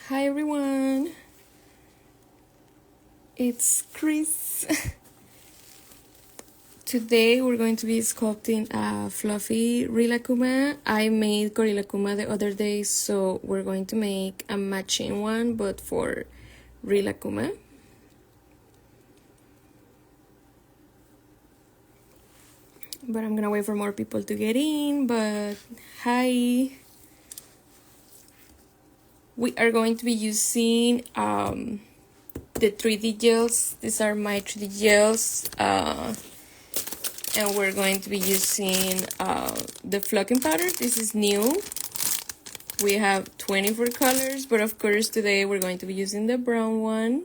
Hi everyone, it's Chris. Today we're going to be sculpting a fluffy Rilakkuma. I made Korilakkuma the other day, so we're going to make a matching one, but for Rilakkuma. But I'm gonna wait for more people to get in, but hi. We are going to be using the 3D gels. These are my 3D gels. And we're going to be using the flocking powder. This is new. We have 24 colors, but of course today we're going to be using the brown one.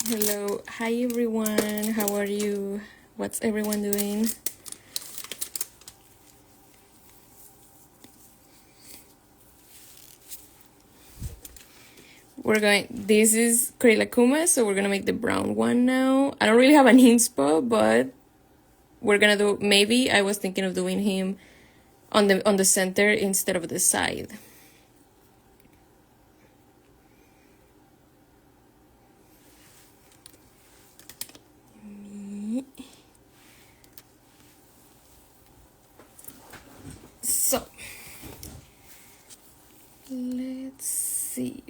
Hello, hi everyone, how are you? What's everyone doing? This is Korilakkuma, so we're gonna make the brown one now. I don't really have an inspo, but we're gonna do, maybe I was thinking of doing him on the center instead of the side. So let's see.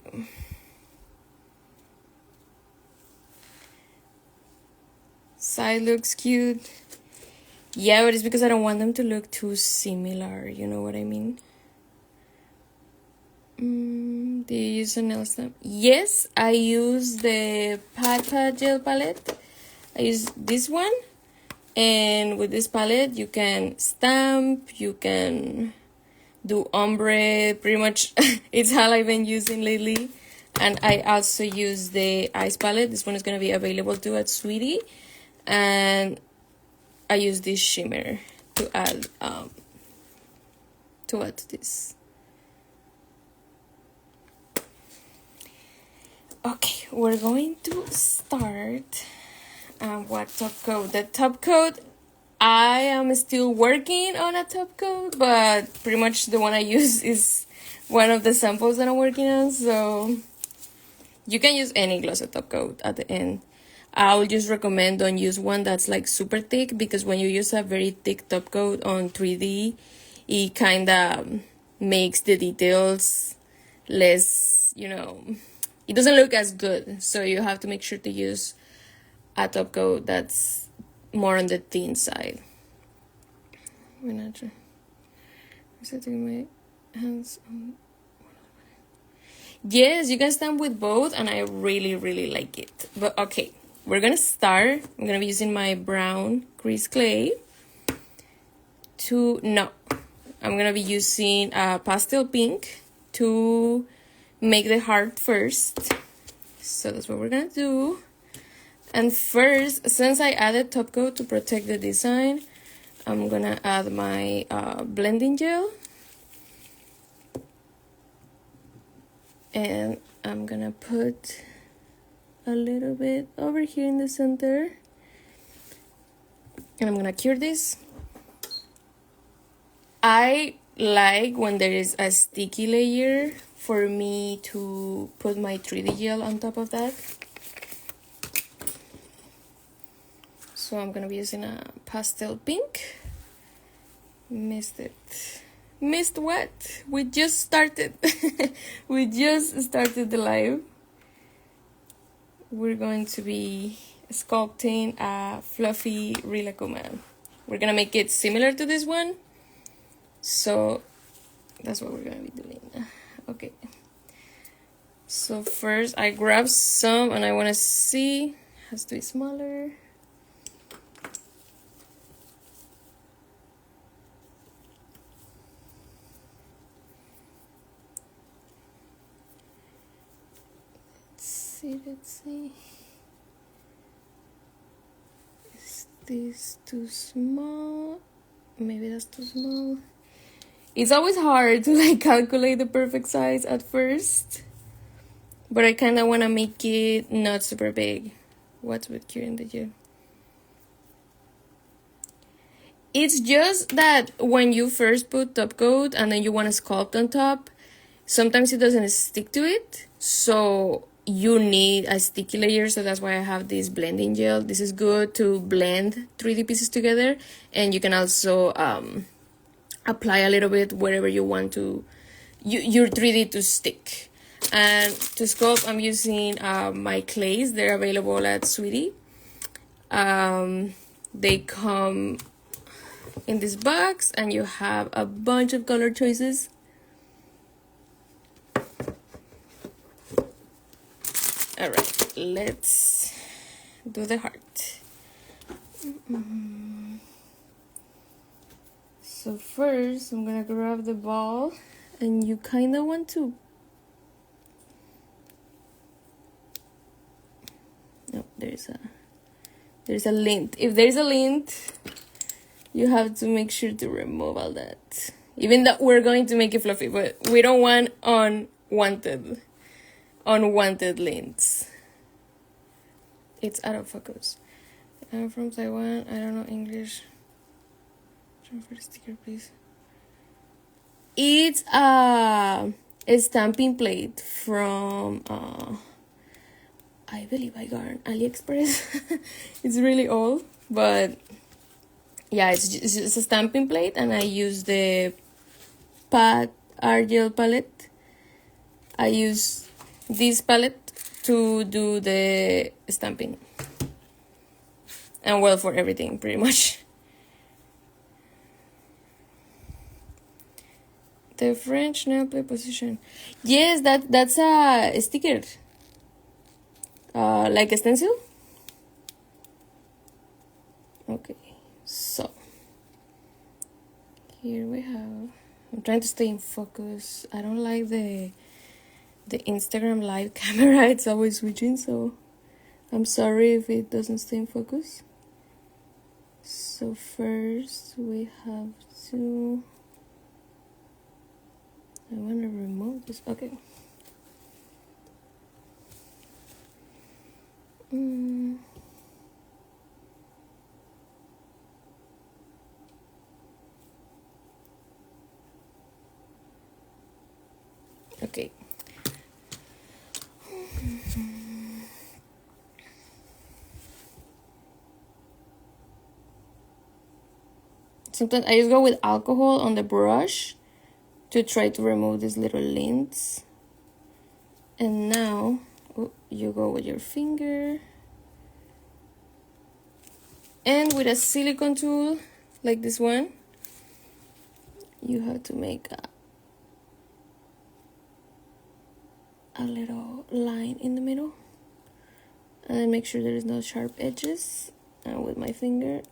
Side looks cute. Yeah, but it's because I don't want them to look too similar, you know what I mean? Do you use a nail stamp? Yes, I use the Pat gel palette. I use this one, and with this palette you can stamp, you can do ombre, pretty much it's all I've been using lately. And I also use the ice palette. This one is going to be available too at Sweetie. And I use this shimmer to add to this. Okay, we're going to start. What top coat? The top coat, I am still working on a top coat, but pretty much the one I use is one of the samples that I'm working on. So you can use any glossy top coat at the end. I would just recommend don't use one that's like super thick, because when you use a very thick top coat on 3D, it kind of makes the details less, it doesn't look as good. So you have to make sure to use a top coat that's more on the thin side. I'm not sure. I'm setting my hands on. Yes, you can stamp with both, and I really, really like it. But okay, we're gonna start. I'm gonna be using my brown grease clay I'm gonna be using a pastel pink to make the heart first. So that's what we're gonna do. And first, since I added top coat to protect the design, I'm gonna add my blending gel. And I'm gonna put a little bit over here in the center. And I'm gonna cure this. I like when there is a sticky layer for me to put my 3D gel on top of that. So I'm gonna be using a pastel pink. Missed what? We just started. We just started the live. We're going to be sculpting a fluffy Rilakkuma. We're gonna make it similar to this one. So that's what we're gonna be doing. Okay. So first I grab some, and I wanna see, has to be smaller. Let's see. Is this too small? Maybe that's too small. It's always hard to calculate the perfect size at first, but I kind of want to make it not super big. What's with curing the gel? It's just that when you first put top coat and then you want to sculpt on top, sometimes it doesn't stick to it, so you need a sticky layer. So that's why I have this blending gel. This is good to blend 3D pieces together, and you can also apply a little bit wherever you want to your 3D to stick. And to sculpt, I'm using my clays. They're available at Sweetie. They come in this box, and you have a bunch of color choices. All right, let's do the heart. So first, I'm gonna grab the ball, and you kind of want to. No, there's a lint. If there's a lint, you have to make sure to remove all that. Even though we're going to make it fluffy, but we don't want unwanted lints. It's out of focus. I'm from Taiwan. I don't know English. Transfer sticker, please. It's a stamping plate from I believe I got on AliExpress. It's really old, but yeah, it's just a stamping plate, and I use the Pat Argel palette. I use this palette to do the stamping, and well, for everything pretty much. The French nail plate position. Yes, that's a sticker. Like a stencil. Okay, so here we have. I'm trying to stay in focus. I don't like the Instagram live camera. It's always switching, so I'm sorry if it doesn't stay in focus. So first we have to. I want to remove this. Okay. Okay. Sometimes I just go with alcohol on the brush to try to remove these little lints. And now you go with your finger. And with a silicone tool, like this one, you have to make a little line in the middle. And make sure there is no sharp edges. And with my finger,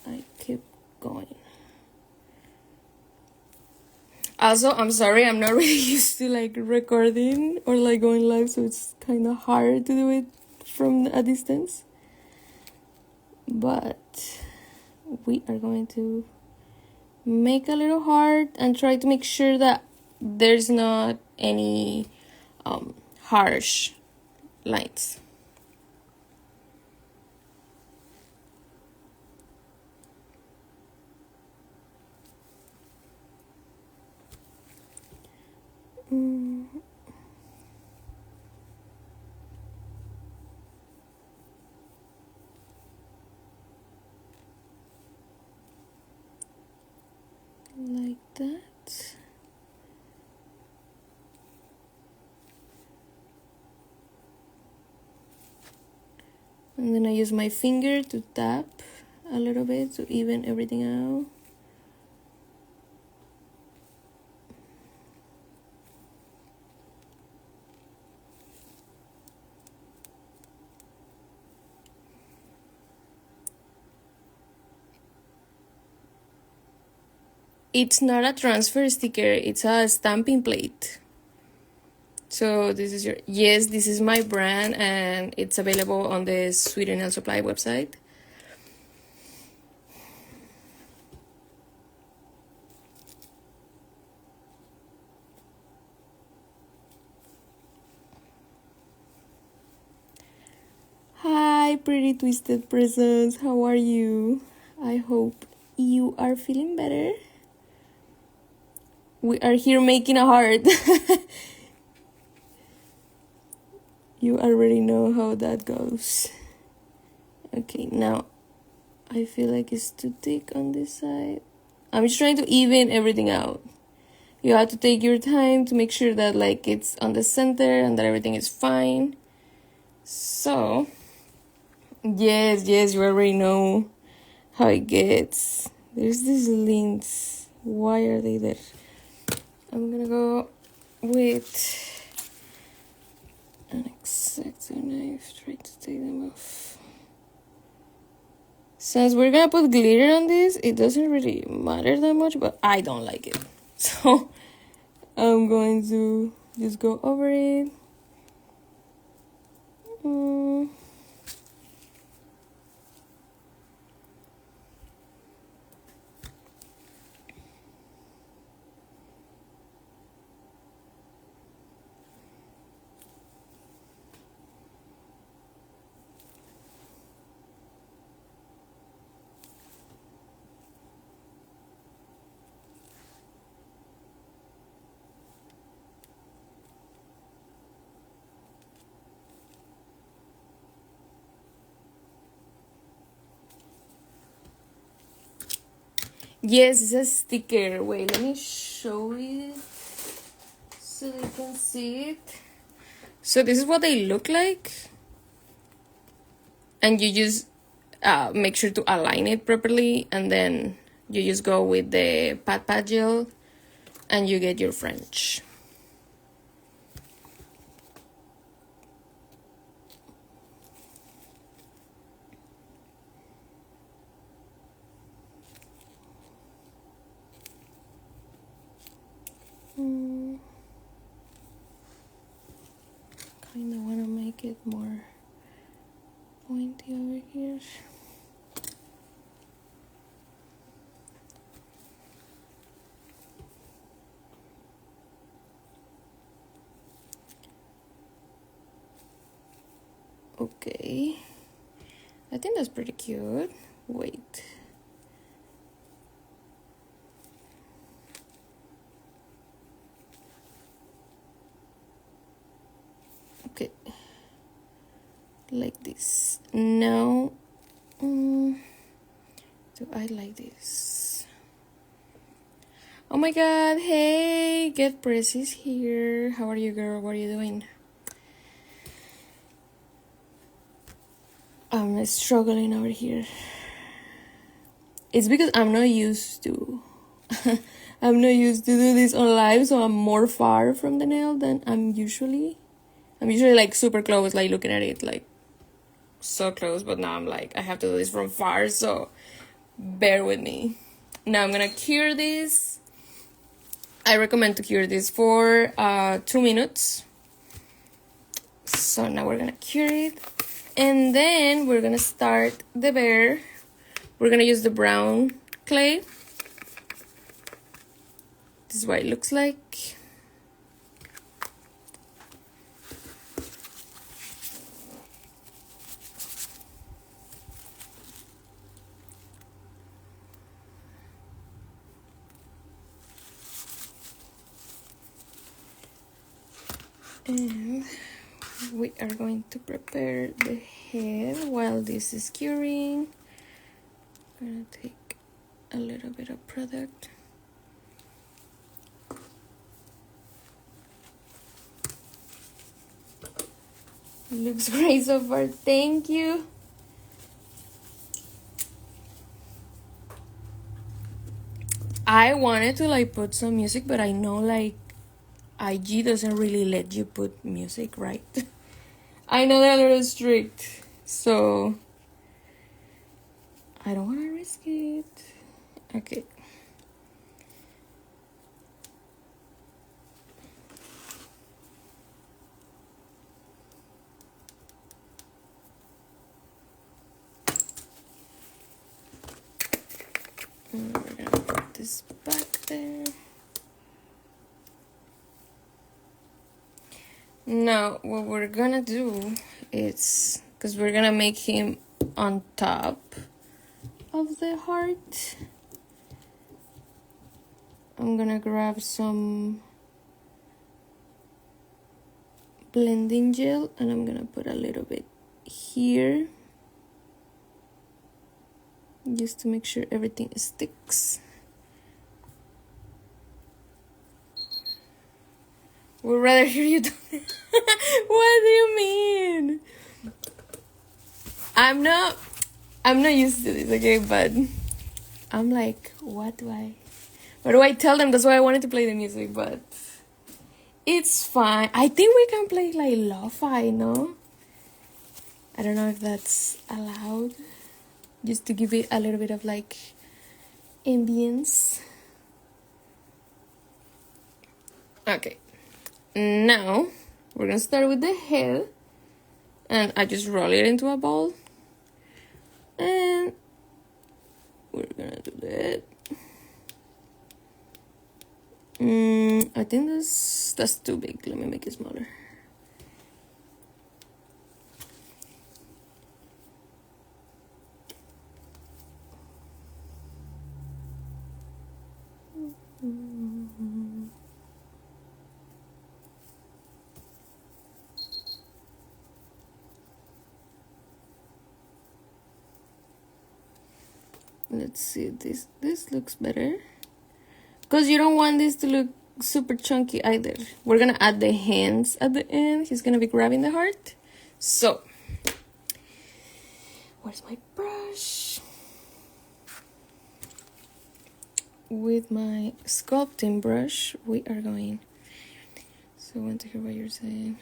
I keep going. Also, I'm sorry, I'm not really used to like recording or like going live, so it's kind of hard to do it from a distance. But we are going to make a little heart and try to make sure that there's not any harsh lines. Like that. And then I use my finger to tap a little bit to even everything out. It's not a transfer sticker, it's a stamping plate. So this is this is my brand, and it's available on the Sweetie Nail Supply website. Hi, pretty twisted presents. How are you? I hope you are feeling better. We are here making a heart. You already know how that goes. Okay, now I feel like it's too thick on this side. I'm just trying to even everything out. You have to take your time to make sure that like it's on the center and that everything is fine. So, yes, you already know how it gets. There's these lines. Why are they there? I'm gonna go with an X-Acto knife, try to take them off. Since we're gonna put glitter on this, it doesn't really matter that much, but I don't like it. So I'm going to just go over it. Yes, it's a sticker. Wait, let me show it so you can see it. So this is what they look like. And you just make sure to align it properly, and then you just go with the Pat Pat gel and you get your French. Kind of want to make it more pointy over here. Okay, I think that's pretty cute. Wait. Okay, like this. Now, do I like this? Oh my god, hey, Get Precious here. How are you, girl? What are you doing? I'm struggling over here. It's because I'm not used to I'm not used to do this on live, so I'm more far from the nail than I'm usually like super close, like looking at it like so close, but now I'm like I have to do this from far, so bear with me. Now I'm gonna cure this. I recommend to cure this for 2 minutes. So now we're gonna cure it, and then we're gonna start the bear. We're gonna use the brown clay. This is what it looks like. And we are going to prepare the head while this is curing. I'm gonna take a little bit of product. Looks great so far, thank you. I wanted to like put some music, but I know like IG doesn't really let you put music, right? I know they're a little strict, so I don't want to risk it. Okay. And we're gonna put this back there. Now, what we're gonna do is, because we're gonna make him on top of the heart. I'm gonna grab some blending gel and I'm gonna put a little bit here just to make sure everything sticks. Would rather hear you do it. What do you mean? I'm not used to this, okay, but I'm like, what do I tell them? That's why I wanted to play the music, but it's fine. I think we can play like lo-fi, no? I don't know if that's allowed. Just to give it a little bit of like ambience. Okay. Now we're gonna start with the head. And I just roll it into a ball. And we're gonna do that. I think that's too big. Let me make it smaller. Let's see, this looks better. Because you don't want this to look super chunky either. We're gonna add the hands at the end. He's gonna be grabbing the heart. So, where's my brush? With my sculpting brush, we are going. So I want to hear what you're saying.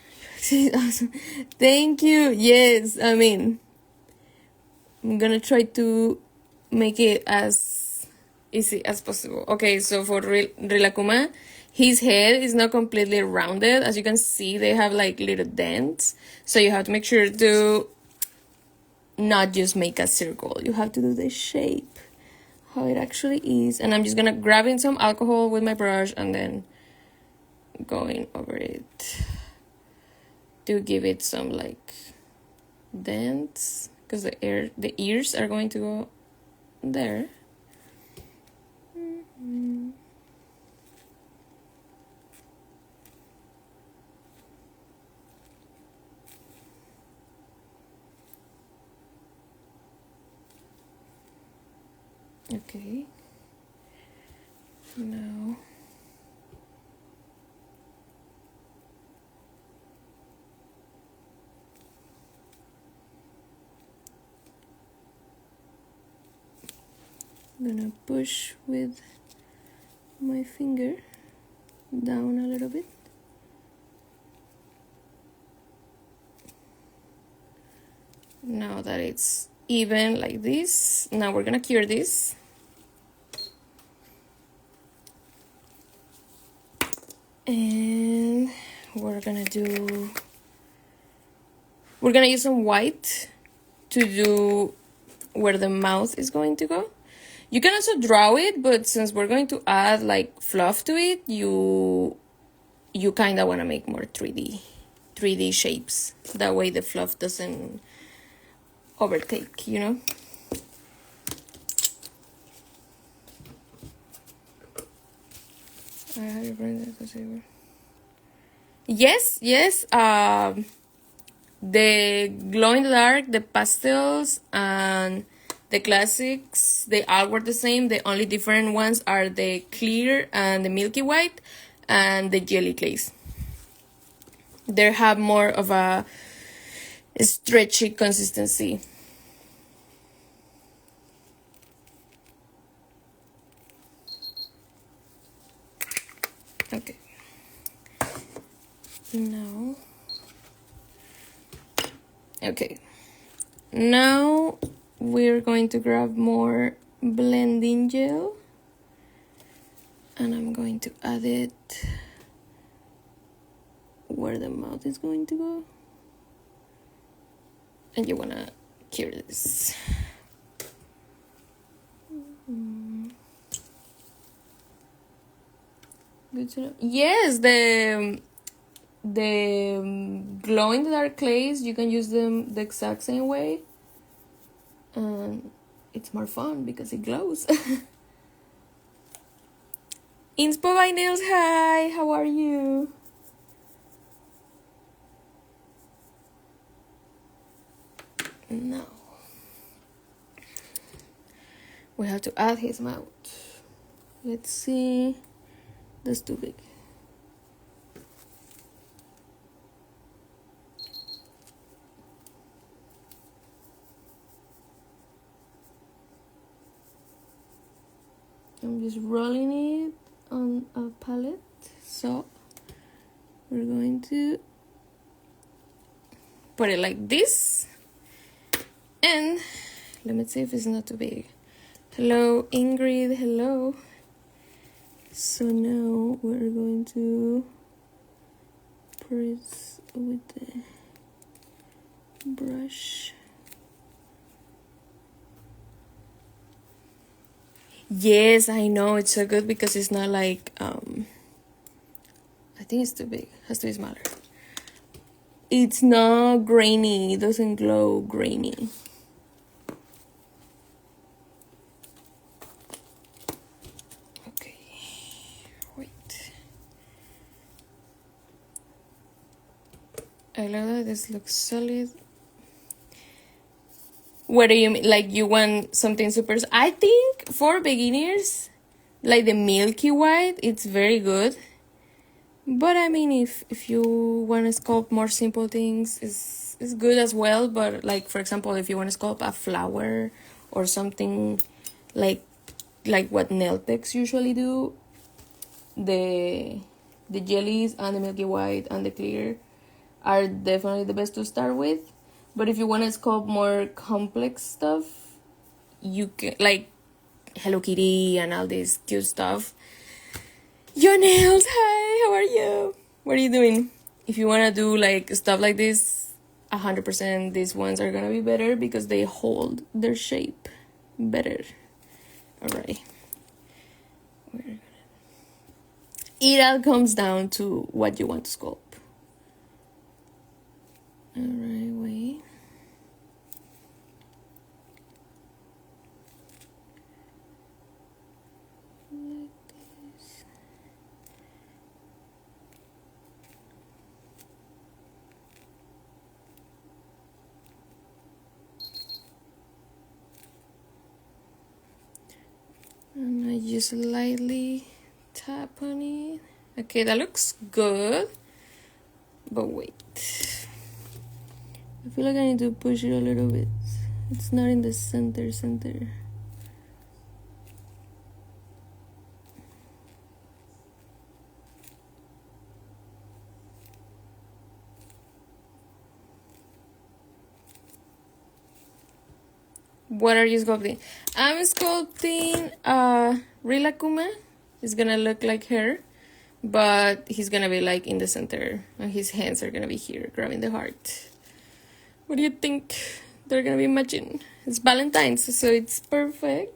Awesome. Thank you. Yes, I mean, I'm gonna try to make it as easy as possible. Okay, so for Rilakkuma, his head is not completely rounded. As you can see, they have like little dents. So you have to make sure to not just make a circle. You have to do the shape, how it actually is. And I'm just gonna grab in some alcohol with my brush and then going over it to give it some like dents, because the ears are going to go there. Okay, now I'm gonna push with my finger down a little bit. Now that it's even like this, now we're gonna cure this. And we're gonna use some white to do where the mouth is going to go. You can also draw it, but since we're going to add like fluff to it, you kind of want to make more 3D shapes. That way the fluff doesn't overtake, you know? Yes. The glow in the dark, the pastels, and the classics, they all were the same. The only different ones are the clear and the milky white and the jelly glaze. They have more of a stretchy consistency. Okay. Now. Okay. Now we're going to grab more blending gel. And I'm going to add it where the mouth is going to go. And you want to cure this. Good to know. Yes, the glow in the dark clays, you can use them the exact same way. And it's more fun because it glows. Inspo by Nails, hi, how are you? No. We have to add his mouth. Let's see. That's too big. I'm just rolling it on a palette. So we're going to put it like this. And let me see if it's not too big. Hello, Ingrid, hello. So now we're going to press with the brush. Yes, I know, it's so good because it's not like, I think it's too big, it has to be smaller. It's not grainy, it doesn't glow grainy. Okay, wait. I love that this looks solid. What do you mean? Like you want something super... I think for beginners, like the Milky White, it's very good. But I mean, if you want to sculpt more simple things, it's good as well. But like, for example, if you want to sculpt a flower or something like what nail techs usually do, the jellies and the Milky White and the clear are definitely the best to start with. But if you want to sculpt more complex stuff, you can, like Hello Kitty and all this cute stuff. Your nails, hi, how are you? What are you doing? If you want to do like stuff like this, 100% these ones are gonna be better because they hold their shape better. Alright. It all comes down to what you want to sculpt. Alright, wait. Like this. And I just lightly tap on it. Okay, that looks good. But wait. I feel like I need to push it a little bit. It's not in the center. What are you sculpting? I'm sculpting Rilakkuma. It's gonna look like her, but he's gonna be like in the center, and his hands are gonna be here, grabbing the heart. What do you think? They're gonna be matching. It's Valentine's, so it's perfect.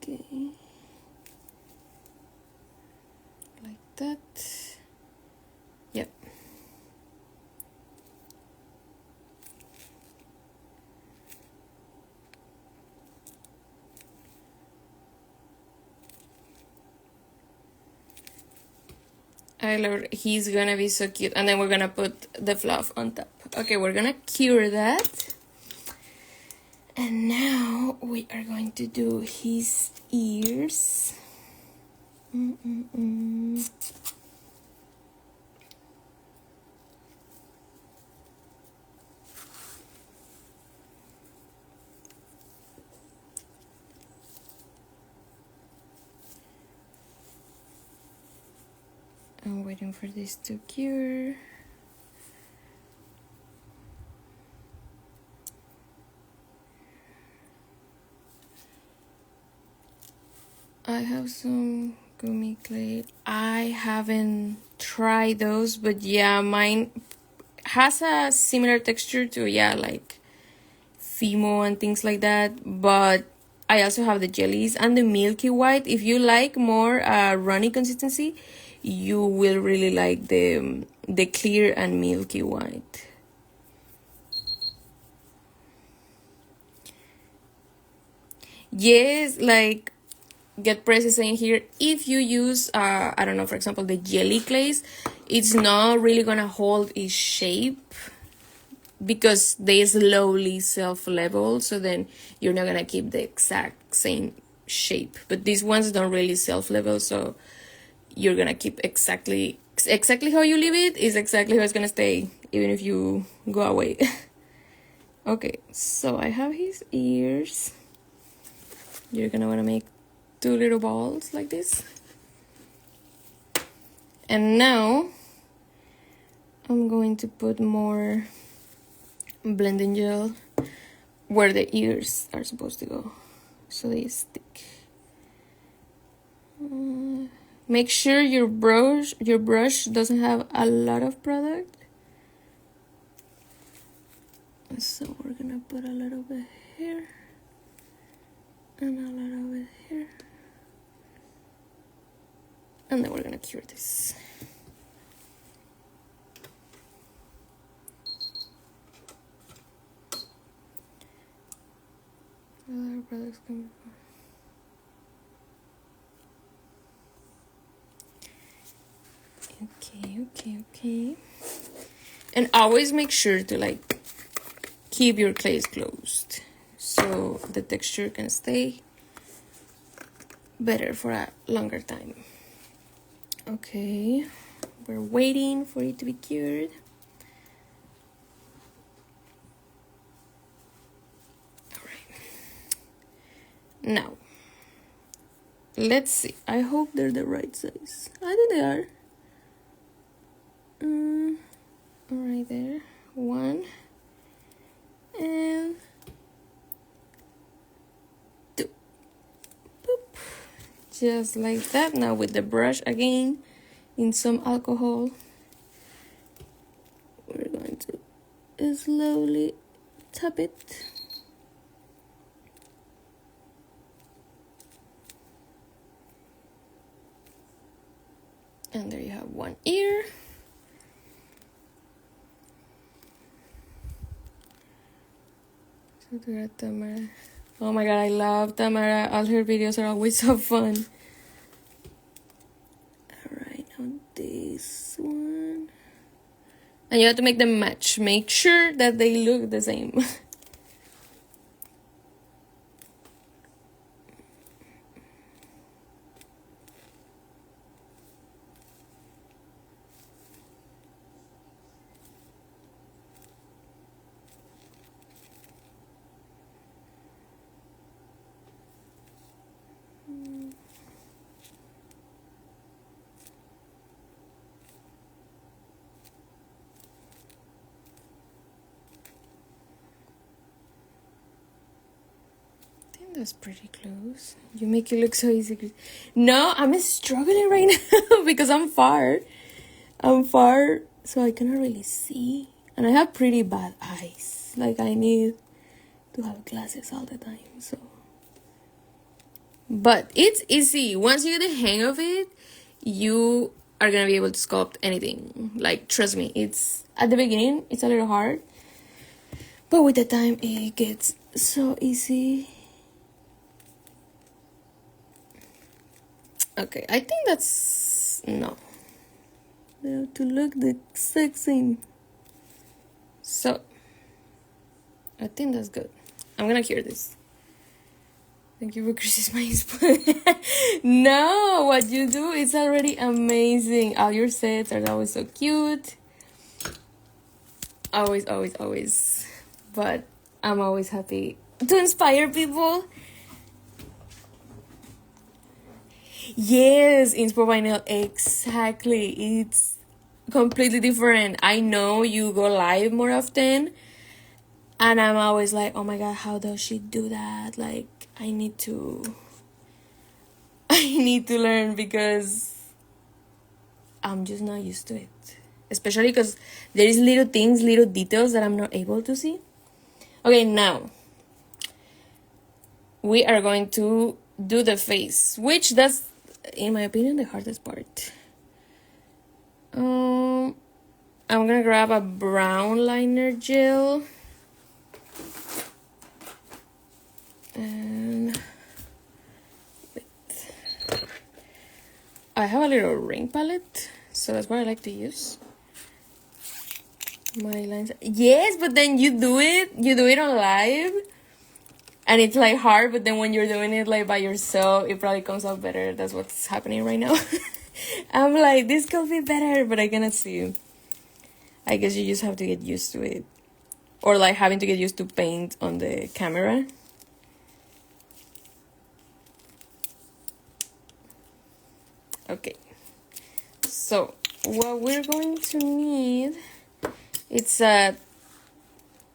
Okay. Like that. Yep. I love it. He's gonna be so cute. And then we're gonna put the fluff on top. Okay, we're gonna cure that. And now we are going to do his ears. I'm waiting for this to cure. I have some gummy clay. I haven't tried those, but yeah, mine has a similar texture to, yeah, like Fimo and things like that, but I also have the jellies and the Milky White. If you like more runny consistency, you will really like the clear and Milky White. Yes, like Get Press is saying here, if you use I don't know, for example, the jelly glaze, it's not really gonna hold its shape because they slowly self-level, so then you're not gonna keep the exact same shape. But these ones don't really self-level, so you're gonna keep exactly how you leave it is exactly how it's gonna stay, even if you go away. Okay, so I have his ears. You're gonna wanna make 2 little balls like this. And now I'm going to put more blending gel where the ears are supposed to go, so they stick. Make sure your brush doesn't have a lot of product. So we're gonna put a little bit here and a little bit here, and then we're gonna cure this. Other products come. Okay. And always make sure to like keep your clays closed so the texture can stay better for a longer time. Okay, we're waiting for it to be cured. All right. Now, let's see. I hope they're the right size. I think they are. Right there. 1 and 2. Boop. Just like that. Now with the brush again in some alcohol, we're going to slowly tap it. And there you have one ear. Tamara. Oh my god, I love Tamara. All her videos are always so fun. Alright, now this one. And you have to make them match. Make sure that they look the same. That's pretty close. You make it look so easy. No, I'm struggling right now because I'm far, so I cannot really see. And I have pretty bad eyes. Like, I need to have glasses all the time, so. But it's easy. Once you get the hang of it, you are gonna be able to sculpt anything. Like, trust me, it's, at the beginning, it's a little hard. But with the time, it gets so easy. Okay, I think that's, no. They have to look the exact same. So, I think that's good. I'm gonna cure this. Thank you for Chris's my spoon. No, what you do is already amazing. All your sets are always so cute. Always. But I'm always happy to inspire people. Yes, Inspo by Nail, exactly. It's completely different. I know you go live more often, and I'm always like, oh my god, how does she do that? Like, I need to learn because I'm just not used to it. Especially because there is little things, little details that I'm not able to see. Okay, now we are going to do the face, which that's, in my opinion, the hardest part. I'm gonna grab a brown liner gel. And wait. I have a little ring palette, so that's what I like to use. My lines. Yes, but then you do it on live, and it's like hard, but then when you're doing it like by yourself, it probably comes out better. That's what's happening right now. I'm like, this could be better, but I cannot see you. I guess you just have to get used to it. Or like having to get used to paint on the camera. Okay. So, what we're going to need, it's a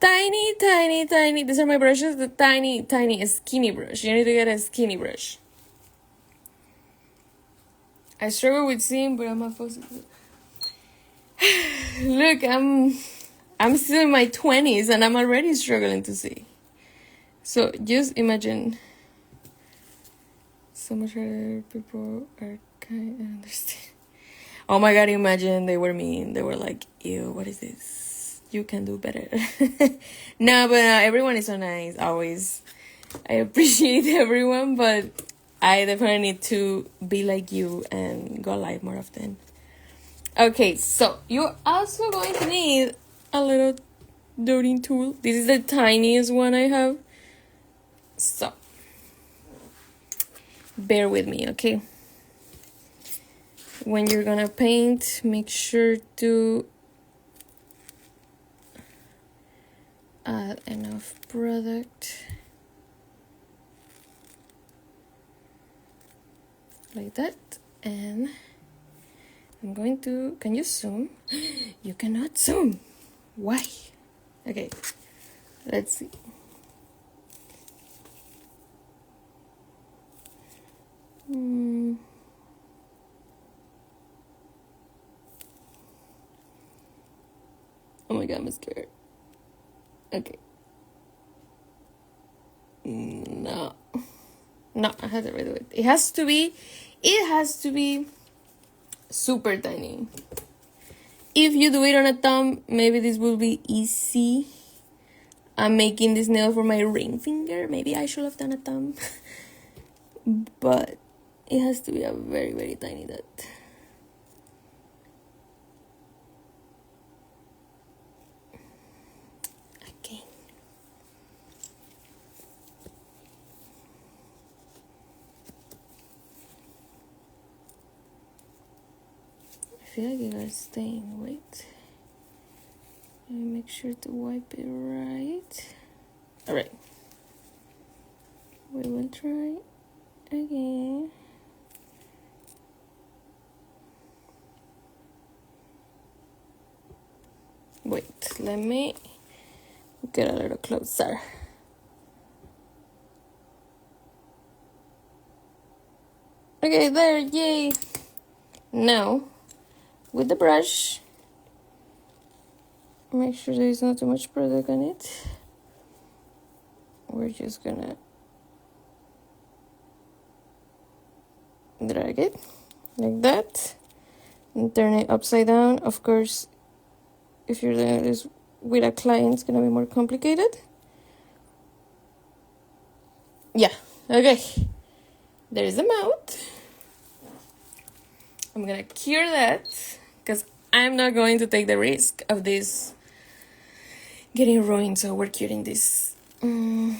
tiny, these are my brushes, the tiny, skinny brush. You need to get a skinny brush. I struggle with seeing, but I'm not supposed to. Look, I'm still in my 20s and I'm already struggling to see. So just imagine. So much harder, people are kind of understand. Oh my god, imagine they were mean. They were like, ew, what is this? You can do better. No, but everyone is so nice, always. I appreciate everyone, but I definitely need to be like you and go live more often. Okay, so you're also going to need a little dotting tool. This is the tiniest one I have. So, bear with me, okay? When you're gonna paint, make sure to add enough product. Like that. And I'm going to, can you zoom? You cannot zoom. Why? Okay, let's see. Oh my god, I'm scared. Okay. No, I have to redo it. It has to be super tiny. If you do it on a thumb, maybe this will be easy. I'm making this nail for my ring finger. Maybe I should have done a thumb. But it has to be a very, very tiny dot. Okay. I feel like it got stain. Wait. Let me make sure to wipe it right. Alright. We will try again. Wait, let me get a little closer. Okay, there, yay! Now, with the brush, make sure there's not too much product on it. We're just gonna drag it like that and turn it upside down. Of course, if you're doing this with a client, it's gonna be more complicated. Yeah, okay. There's the mouth. I'm gonna cure that because I'm not going to take the risk of this getting ruined, so we're curing this. The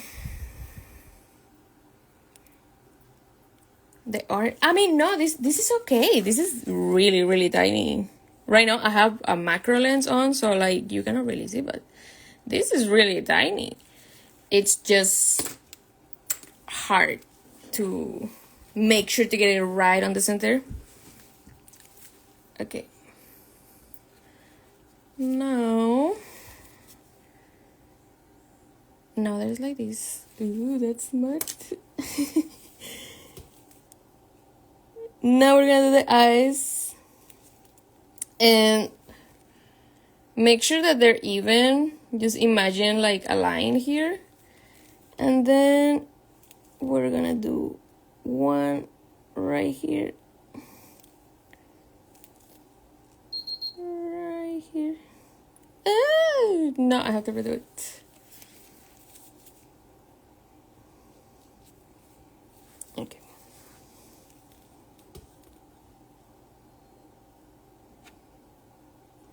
orange. I mean, no, this is okay. This is really, really tiny. Right now, I have a macro lens on, so like you cannot really see, but this is really tiny. It's just hard to make sure to get it right on the center. Okay. Now there's like this. Ooh, that's smart. Now we're gonna do the eyes and make sure that they're even. Just imagine like a line here, and then we're gonna do one right here. Right here. Oh, no, I have to redo it. Okay.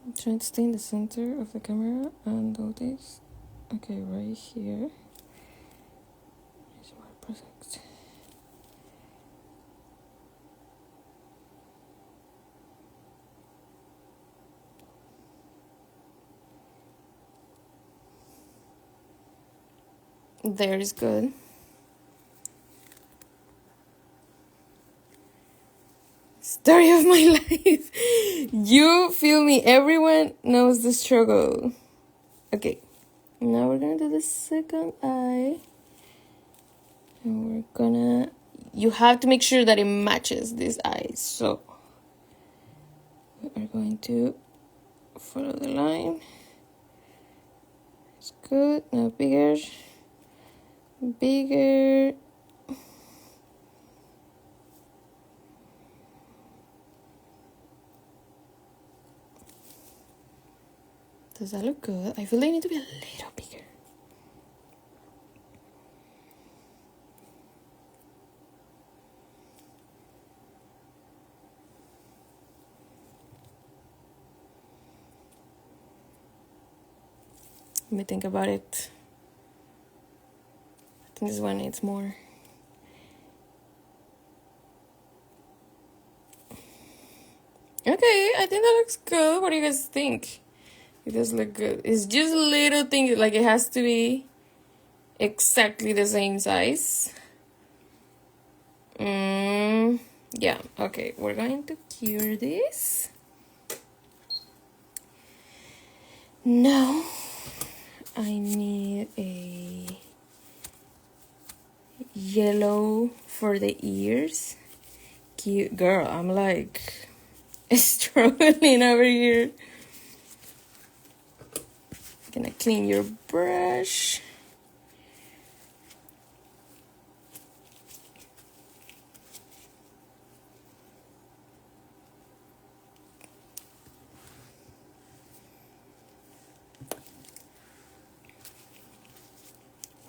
I'm trying to stay in the center of the camera and do this. Okay, right here. Is more perfect. There is good. Story of my life. You feel me. Everyone knows the struggle. Okay. Now we're gonna do the second eye. And we're gonna... You have to make sure that it matches this eye. So we are going to follow the line. It's good. Now bigger. Bigger. Does that look good? I feel they need to be a little bigger. Let me think about it. I think this one needs more. Okay, I think that looks good. What do you guys think? It does look good. It's just a little thing, like it has to be exactly the same size. Yeah, okay, we're going to cure this. Now, I need a yellow for the ears. Cute girl, I'm like struggling over here. Gonna clean your brush.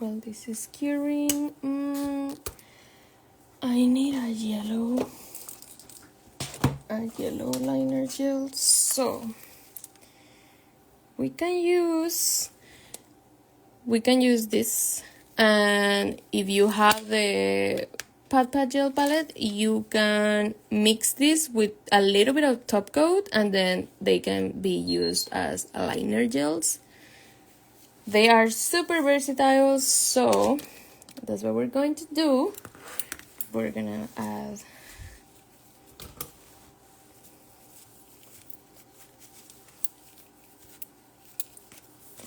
Well, this is curing. I need a yellow liner gel, so we can use this. And if you have the Pat Pat gel palette, you can mix this with a little bit of top coat, and then they can be used as liner gels. They are super versatile, so that's what we're going to do. We're gonna add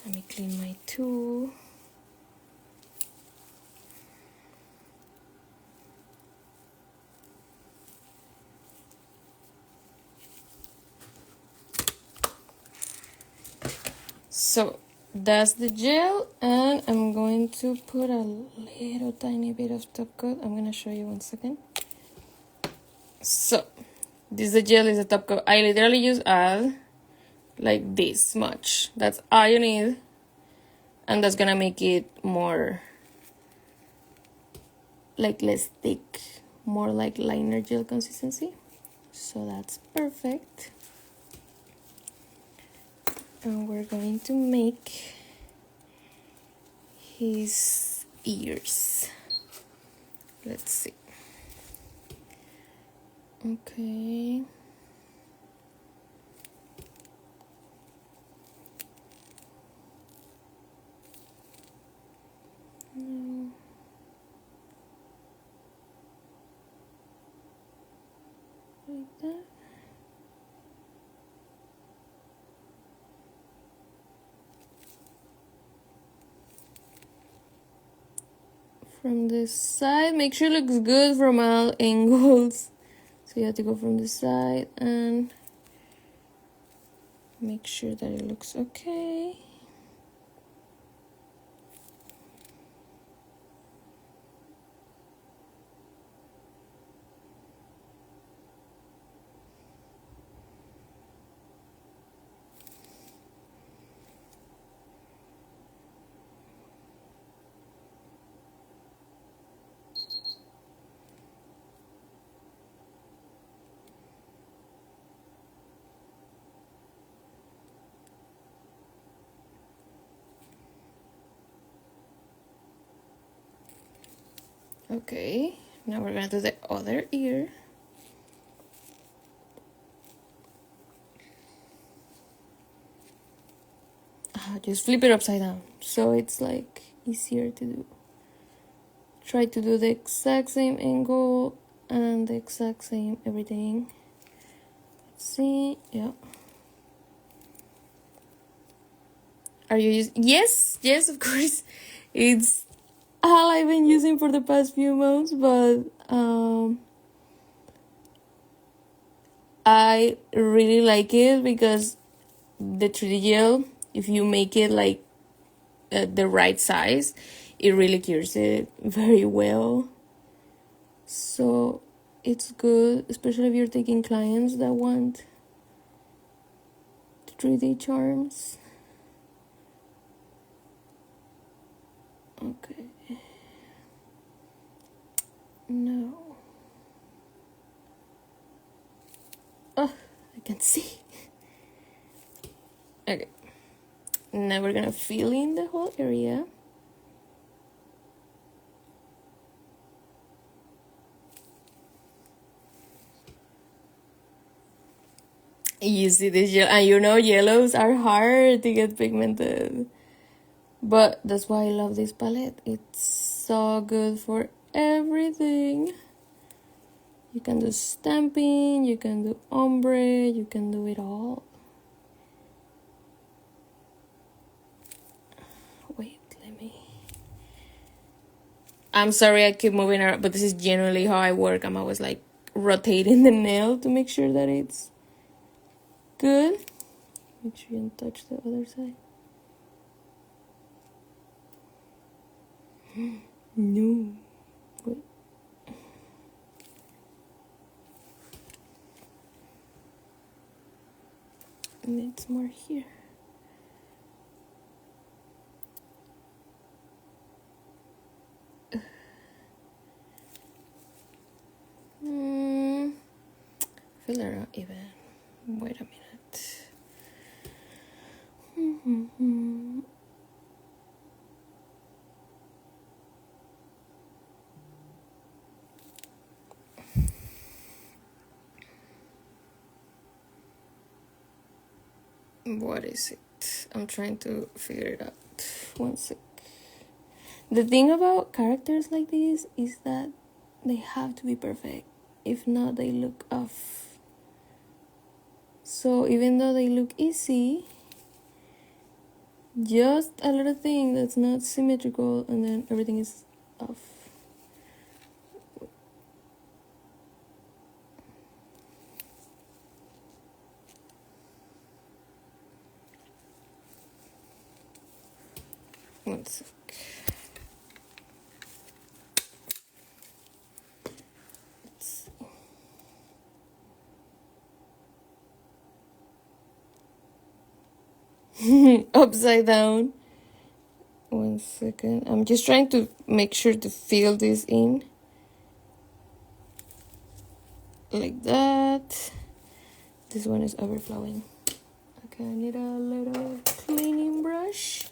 let me clean my tool. So that's the gel, and I'm going to put a little tiny bit of top coat. I'm gonna show you 1 second. So this the gel is a top coat. I literally just add like this much. That's all you need, and that's gonna make it more like less thick, more like liner gel consistency. So that's perfect. And we're going to make his ears. Let's see. Okay. No. Like that. From this side, make sure it looks good from all angles. So you have to go from the side and make sure that it looks okay. Okay, now we're gonna do the other ear. Just flip it upside down so it's like easier to do. Try to do the exact same angle and the exact same everything. Let's see, yeah. Are you using? Yes, of course. It's all I've been using for the past few months, but I really like it because the 3D gel, if you make it like the right size, it really cures it very well. So it's good, especially if you're taking clients that want 3D charms. Okay. No. Oh, I can see. Okay. Now we're gonna fill in the whole area. You see this yellow, and you know yellows are hard to get pigmented. But that's why I love this palette. It's so good for everything. You can do stamping, you can do ombre, you can do it all. Wait, let me... I'm sorry I keep moving around, but this is generally how I work. I'm always like rotating the nail to make sure that it's good. Make sure you don't touch the other side. No. Wait. Needs more here. Filler out even. Wait a minute. What is it? I'm trying to figure it out. One sec. The thing about characters like these is that they have to be perfect. If not, they look off. So even though they look easy, just a little thing that's not symmetrical and then everything is off. One sec. Upside down. One second. I'm just trying to make sure to fill this in. Like that. This one is overflowing. Okay, I need a little cleaning brush.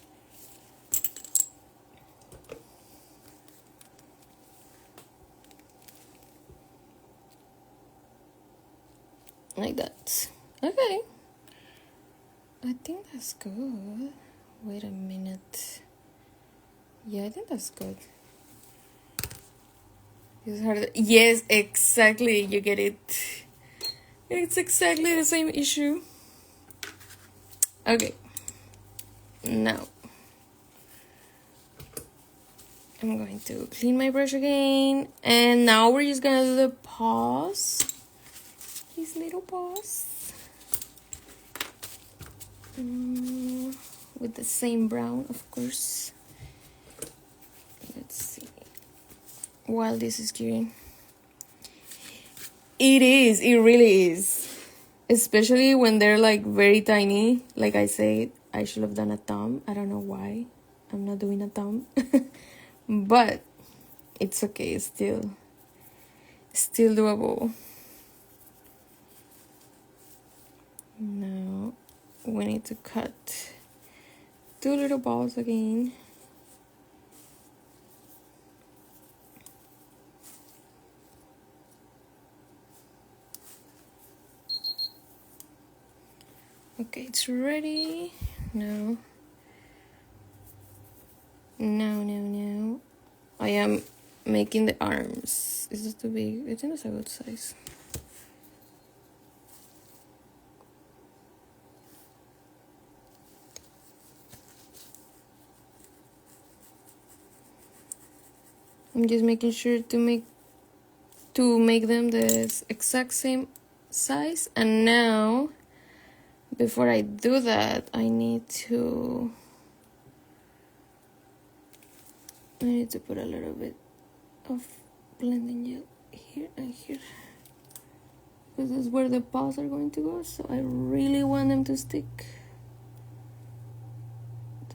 Like that. Okay. I think that's good. Wait a minute. Yeah, I think that's good. It's hard. Yes, exactly. You get it. It's exactly the same issue. Okay. Now I'm going to clean my brush again. And now we're just gonna do the paws. These little paws. With the same brown, of course. Let's see. While this is curing. It is. It really is. Especially when they're like very tiny. Like I said, I should have done a thumb. I don't know why I'm not doing a thumb. But it's okay. It's still doable. Now we need to cut 2 little balls again. Okay, it's ready. No. No. I am making the arms. Is this too big? I think it's a good size. I'm just making sure to make them the exact same size. And now, before I do that, I need to put a little bit of blending gel here and here. This is where the paws are going to go, so I really want them to stick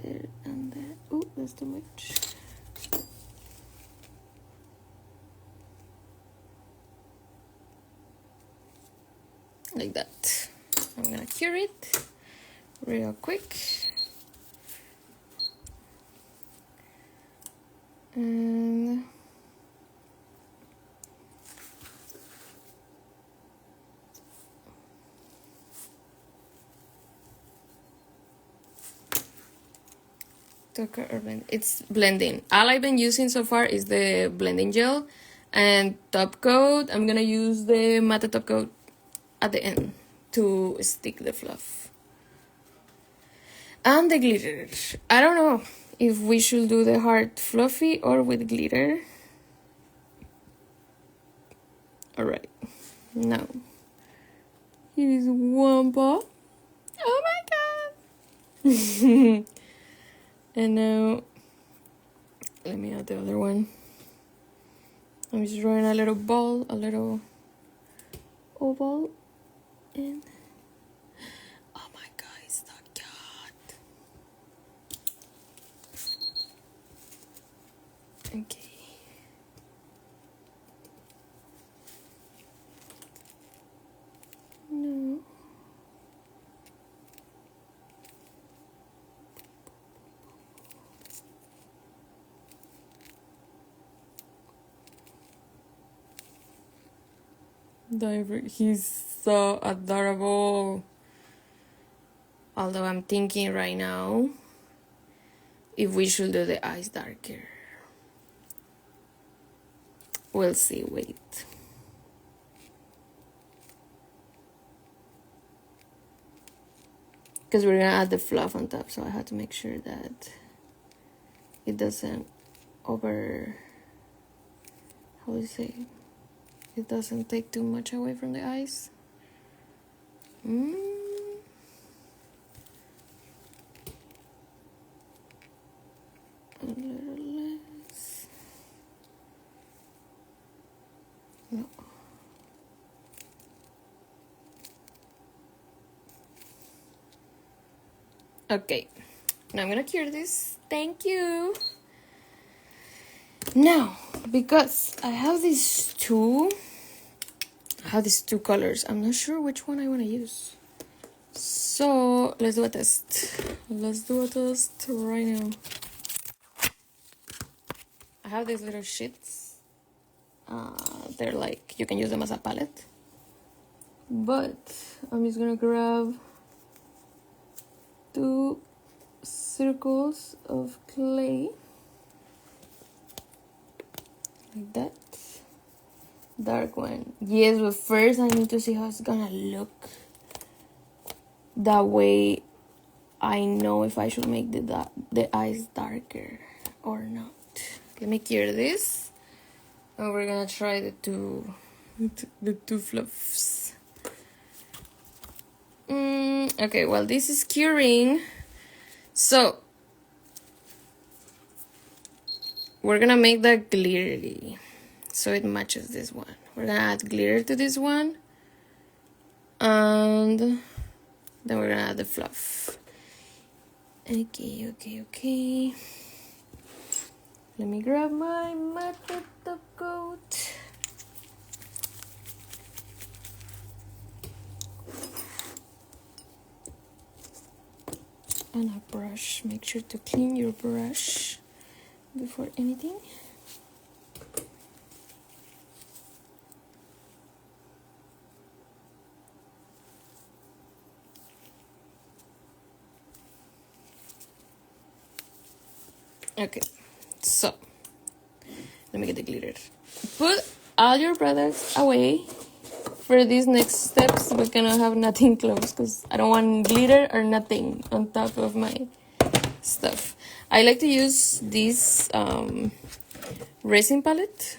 there and there. Oh, that's too much. Like that. I'm gonna cure it real quick. And it's blending. All I've been using so far is the blending gel and top coat. I'm gonna use the matte top coat at the end to stick the fluff. And the glitter. I don't know if we should do the heart fluffy or with glitter. Alright, now here is one paw. Oh my god! And now let me add the other one. I'm just drawing a little ball, a little oval, and oh my god, it's so cute. Okay. No. Diver, he's so adorable. Although I'm thinking right now if we should do the eyes darker. We'll see, wait. Because we're gonna add the fluff on top, so I had to make sure that it doesn't how do you say? It doesn't take too much away from the eyes. A little less. No. Okay, now I'm gonna cure this. Thank you. Now, because I have these two colors, I'm not sure which one I want to use. So let's do a test. Let's do a test right now. I have these little sheets. They're like, you can use them as a palette. But I'm just gonna grab 2 circles of clay. Like that. Dark one. Yes, but first I need to see how it's gonna look. That way I know if I should make the eyes darker or not. Let me cure this. And we're gonna try the two fluffs. Okay, well, this is curing. So we're gonna make that glittery so it matches this one. We're gonna add glitter to this one, and then we're gonna add the fluff. Okay. Let me grab my matte top coat. And a brush. Make sure to clean your brush before anything. Okay, so let me get the glitter. Put all your products away. For these next steps, we're gonna have nothing close because I don't want glitter or nothing on top of my stuff. I like to use this resin palette.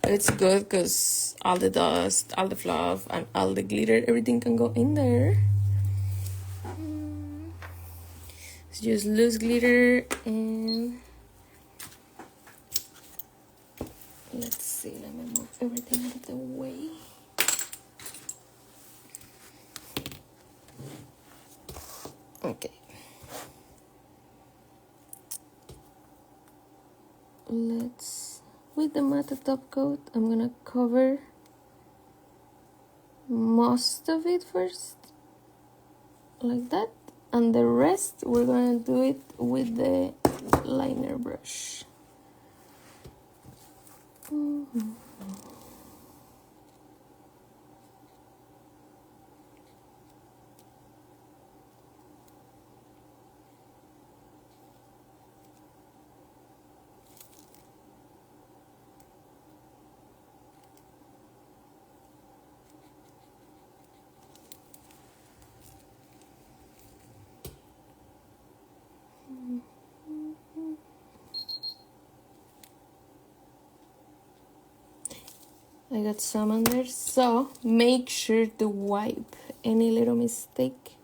It's good because all the dust, all the fluff, and all the glitter, everything can go in there. So just loose glitter and let's see, let me move everything out of the way. Okay. With the matte top coat, I'm gonna cover most of it first, like that. And the rest, we're gonna do it with the liner brush. I got some on there, so make sure to wipe any little mistake.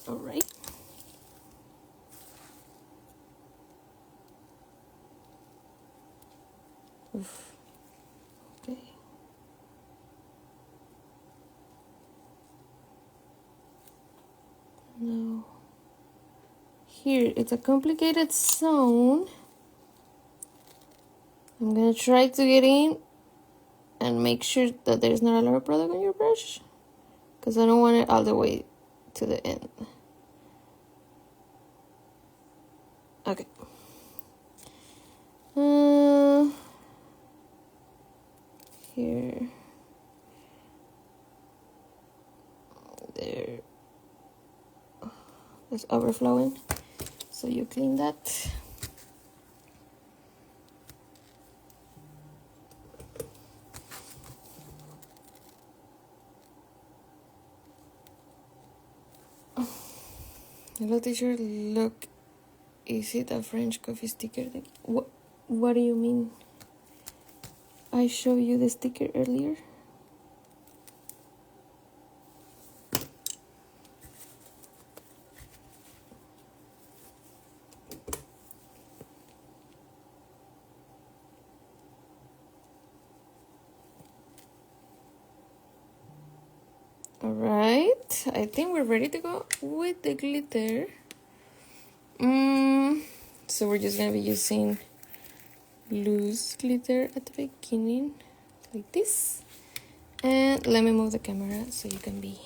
All right. Oof. Okay. Now, here it's a complicated zone. I'm gonna try to get in and make sure that there's not a lot of product on your brush, because I don't want it all the way to the end. Okay. Here. There. It's overflowing, so you clean that. Hello teacher, look, is it a French coffee sticker thing? What do you mean? I showed you the sticker earlier. Alright, I think we're ready to go with the glitter. So we're just gonna be using loose glitter at the beginning, like this. And let me move the camera so you can be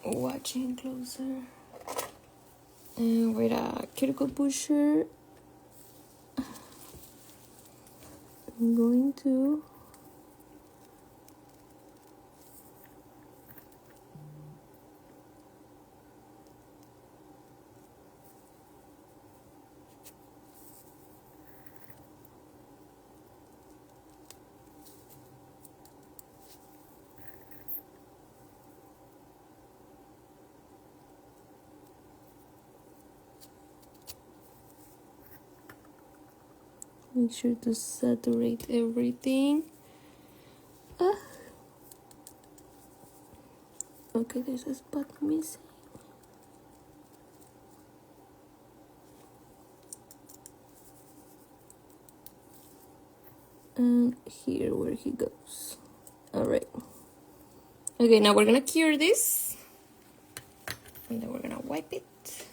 watching closer. And with a cuticle pusher, I'm going to make sure to saturate everything. Okay, there's a spot missing. And here where he goes. Alright. Okay, now we're gonna cure this. And then we're gonna wipe it.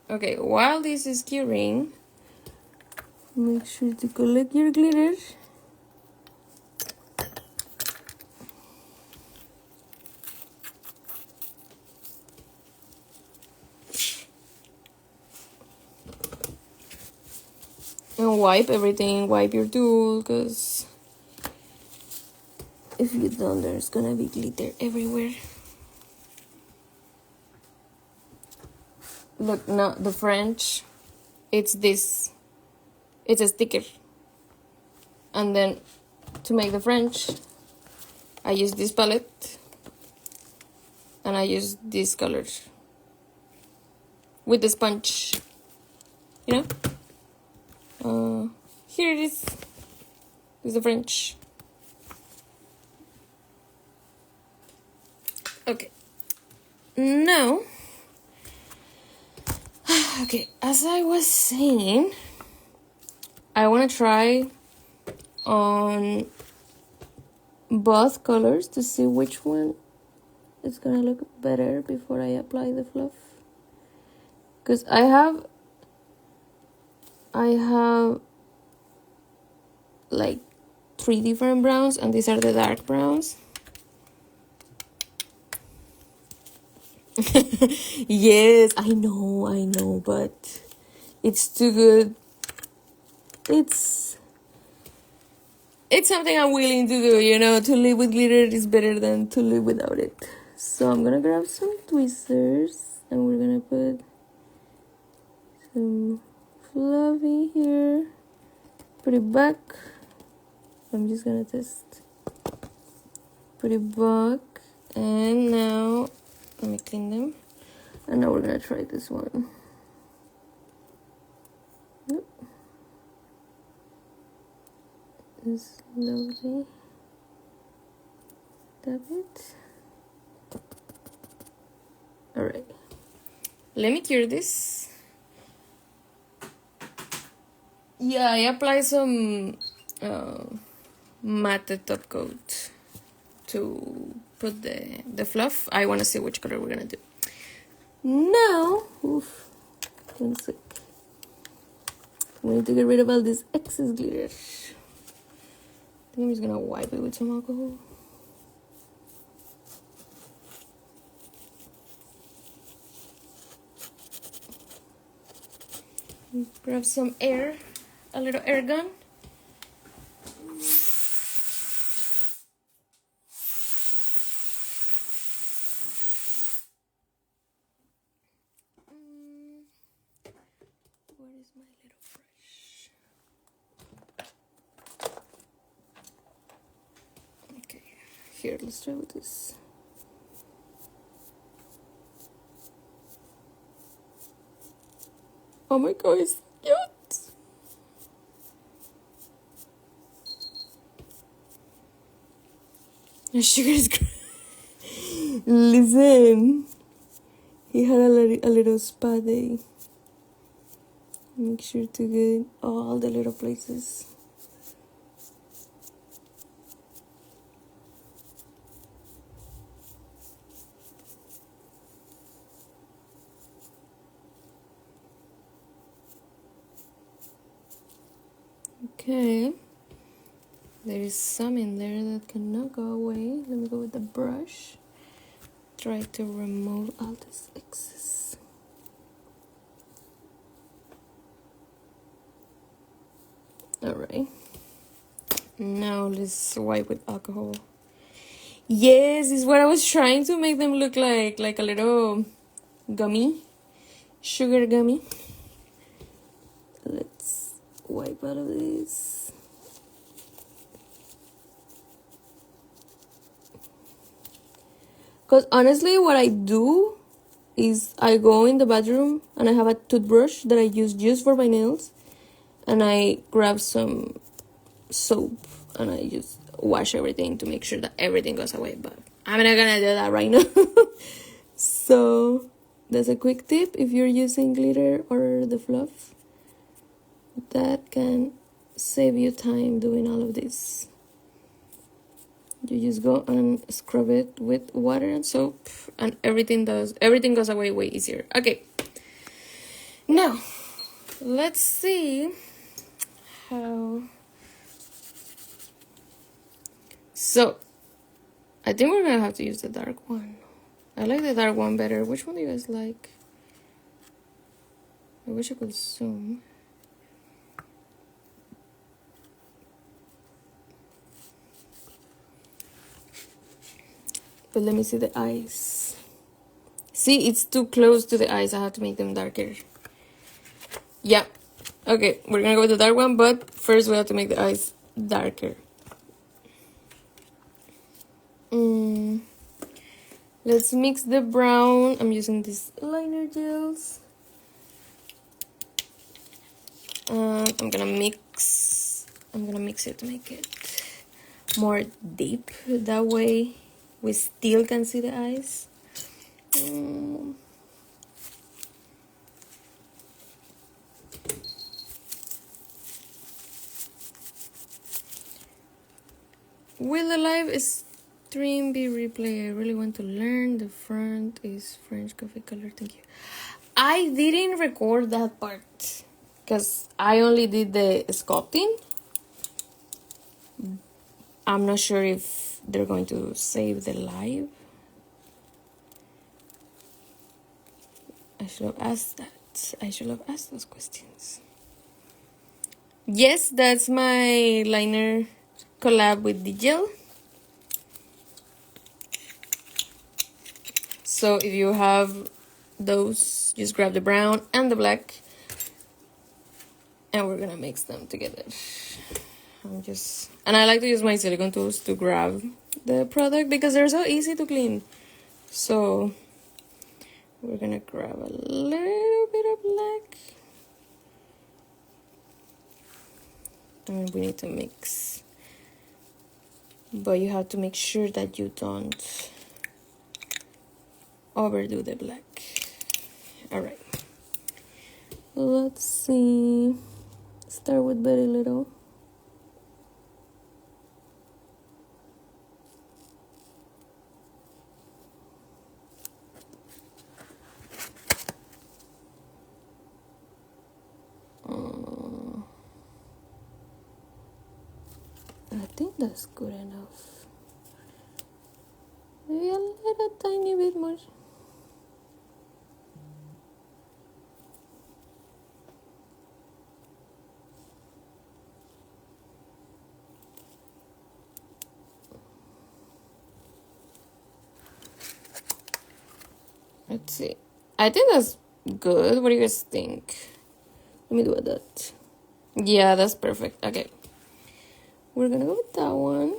Okay, while this is curing, make sure to collect your glitter. And wipe everything, wipe your tool, because if you don't, there's gonna be glitter everywhere. look, no, the French, it's this. It's a sticker. And then to make the French, I use this palette. And I use these colors. With the sponge. You know? Here it is. This is the French. Okay. Now, okay, as I was saying, I want to try on both colors to see which one is gonna look better before I apply the fluff. Because I have like 3 different browns, and these are the dark browns. Yes, I know, but it's too good. It's something I'm willing to do, you know. To live with glitter is better than to live without it. So I'm gonna grab some tweezers, and we're gonna put some fluffy here. Put it back. I'm just gonna test. Put it back, and now let me clean them. And now we're gonna try this one. Slowly dab it. Alright. Let me cure this. Yeah, I apply some matte top coat to put the fluff. I want to see which color we're gonna do. Now, oof, 1 sec. We need to get rid of all this excess glitter. I think I'm just gonna wipe it with some alcohol. Grab some air, a little air gun. Where is my little brush? Okay, here, let's try with this. Oh my god, it's cute! The sugar is Listen, he had a little spa day. Make sure to get all the little places. Okay, there is some in there that cannot go away. Let me go with the brush. Try to remove all this excess. Alright, now let's wipe with alcohol. Yes, this is what I was trying to make them look like a little gummy, sugar gummy. Let's wipe out of this. Because honestly, what I do is I go in the bathroom and I have a toothbrush that I use just for my nails, and I grab some soap and I just wash everything to make sure that everything goes away, but I'm not gonna do that right now. So that's a quick tip if you're using glitter or the fluff. That can save you time doing all of this. You just go and scrub it with water and soap, and everything goes away way easier. Okay, now let's see how. So I think we're gonna have to use the dark one. I like the dark one better. Which one do you guys like? I wish I could zoom. But let me see the eyes. See, it's too close to the eyes. I have to make them darker. Yeah. Okay, we're gonna go with the dark one, but first we have to make the eyes darker. Let's mix the brown. I'm using these liner gels. I'm gonna mix it to make it more deep. That way we still can see the eyes. Will the live stream be replay? I really want to learn. The front is French coffee color. Thank you. I didn't record that part because I only did the sculpting. I'm not sure if they're going to save the live. I should have asked that. I should have asked those questions. Yes, that's my liner collab with the gel. So if you have those, just grab the brown and the black and we're gonna mix them together. And I like to use my silicone tools to grab the product because they're so easy to clean. So we're gonna grab a little bit of black and we need to mix, but you have to make sure that you don't overdo the black. All right, let's see, start with very little. I think that's good enough. Maybe a little tiny bit more. Let's see. I think that's good. What do you guys think? Let me do a dot. Yeah, that's perfect. Okay. We're gonna go with that one.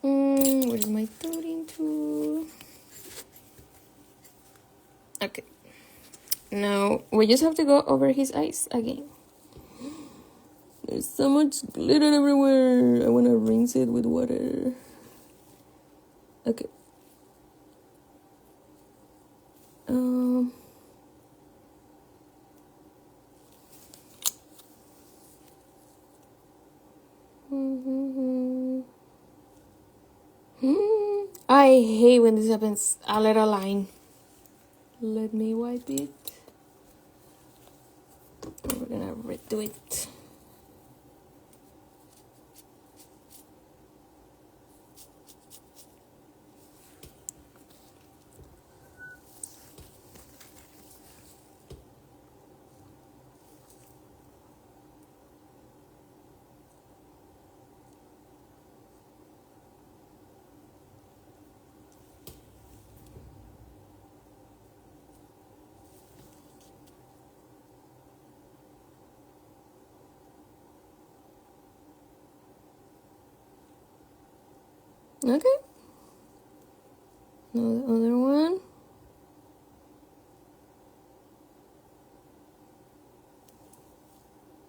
Where's my dotting tool? Okay. Now we just have to go over his eyes again. There's so much glitter everywhere. I wanna rinse it with water. Okay. I hate when this happens. A little line. Let me wipe it. We're gonna redo it. Okay. Now the other one.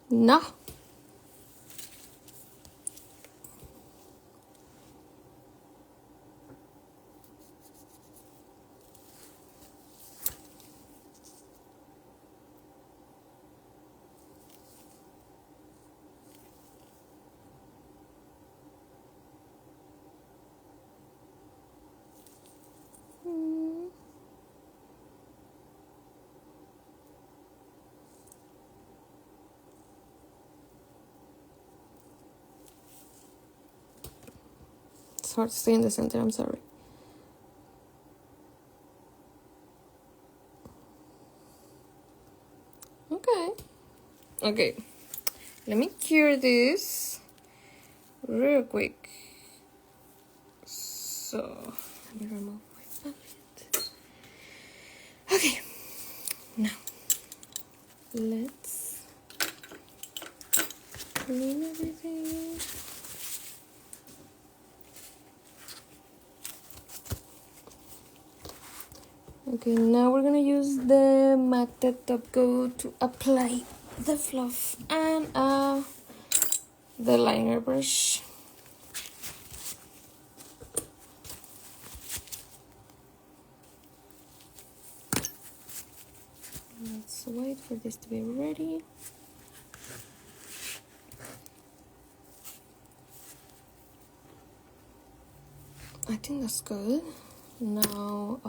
No. It's hard to stay in the center, I'm sorry. Okay. Okay. Let me cure this real quick. So let me remove my palette. Okay, now let's clean everything. Okay, now we're gonna use the matte top coat to apply the fluff and the liner brush. Let's wait for this to be ready. I think that's good. Now,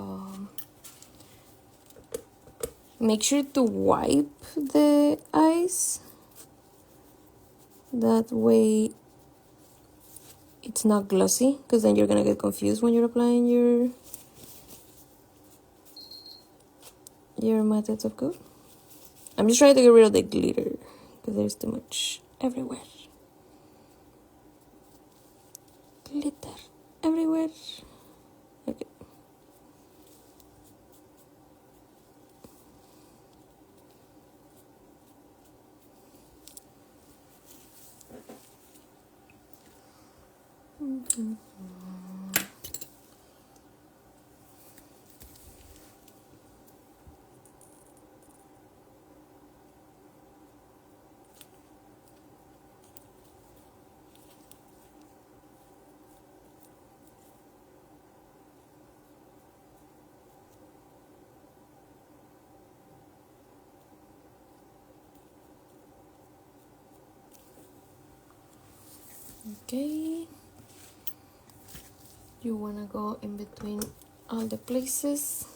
make sure to wipe the eyes. That way it's not glossy, because then you're gonna get confused when you're applying your matte top coat. I'm just trying to get rid of the glitter because there's too much everywhere. Glitter everywhere. Okay. Okay, you wanna go in between all the places.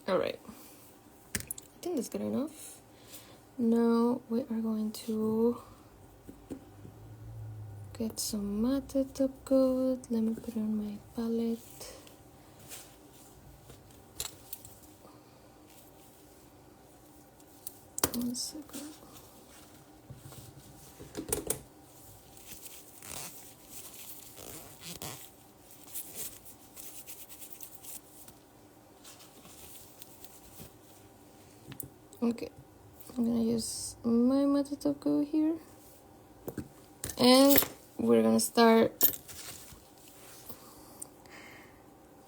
All right, I think that's good enough. Now we are going to get some matte top coat. Let me put on my palette. One second. Okay, I'm gonna use my matte top coat here, and we're gonna start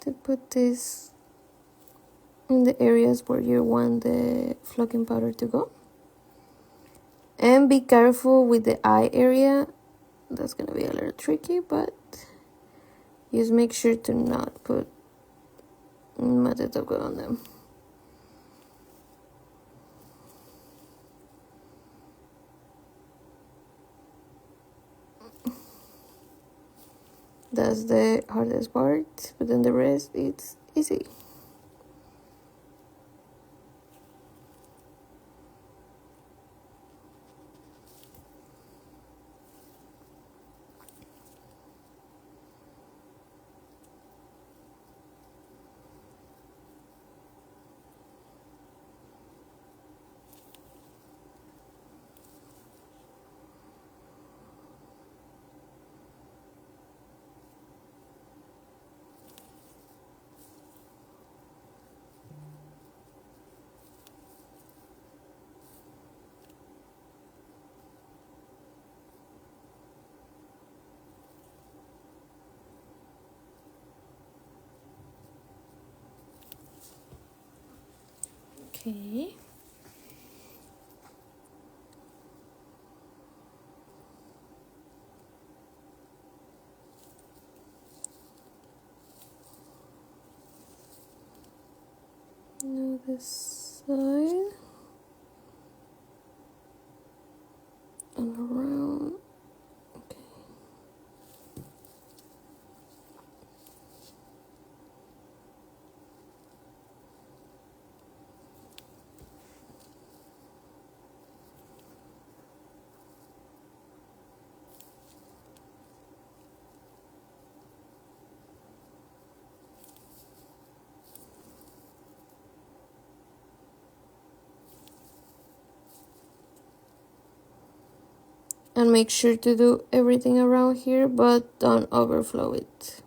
to put this in the areas where you want the flocking powder to go. And be careful with the eye area. That's gonna be a little tricky, but just make sure to not put matte top coat on them. That's the hardest part, but then the rest, it's easy. Okay. Now this side and around. Okay. And make sure to do everything around here, but don't overflow it.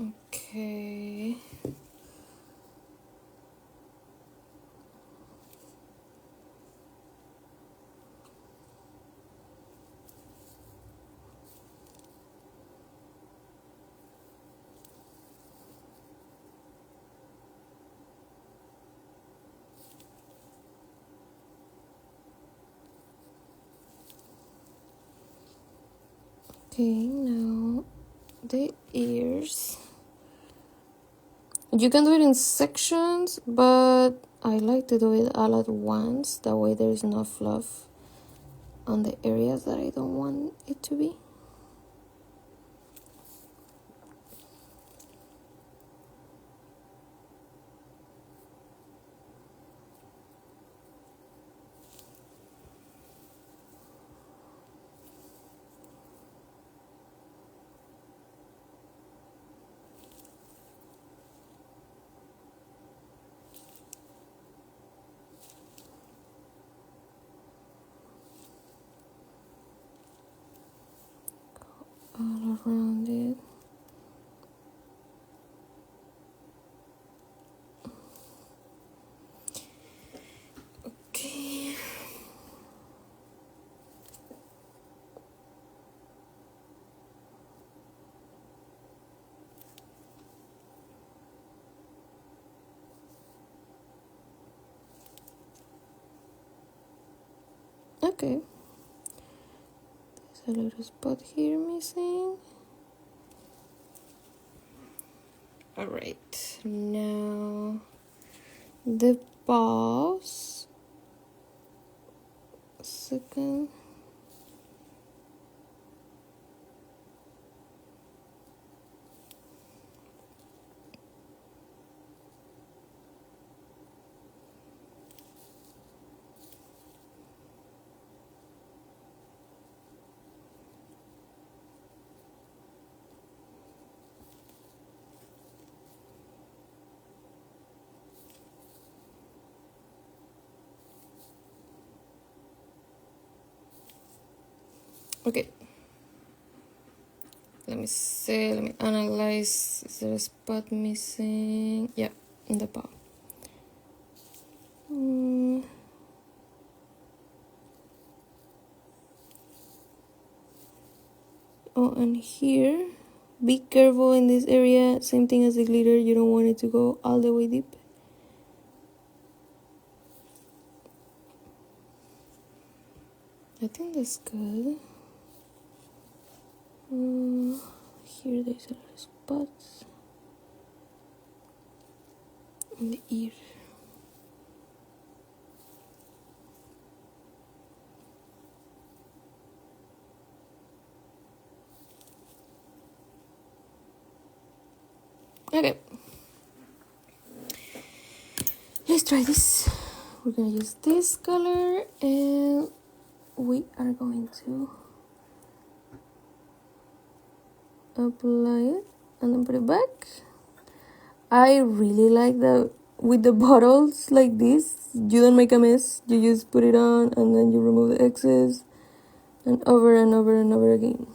Okay. Okay, now the ears. You can do it in sections, but I like to do it all at once. That way there's no fluff on the areas that I don't want it to be. All around it. Okay. Okay. There's a little spot here missing. Alright, now the paws. Second. Okay. Let me see, let me analyze. Is there a spot missing? Yeah, in the paw. Oh, and here, be careful in this area. Same thing as the glitter, you don't want it to go all the way deep. I think that's good. Here there's a lot of spots in the ear. Okay, let's try this. We're gonna use this color and we are going to apply it and then put it back. I really like that with the bottles like this, you don't make a mess. You just put it on and then you remove the excess and over and over and over again.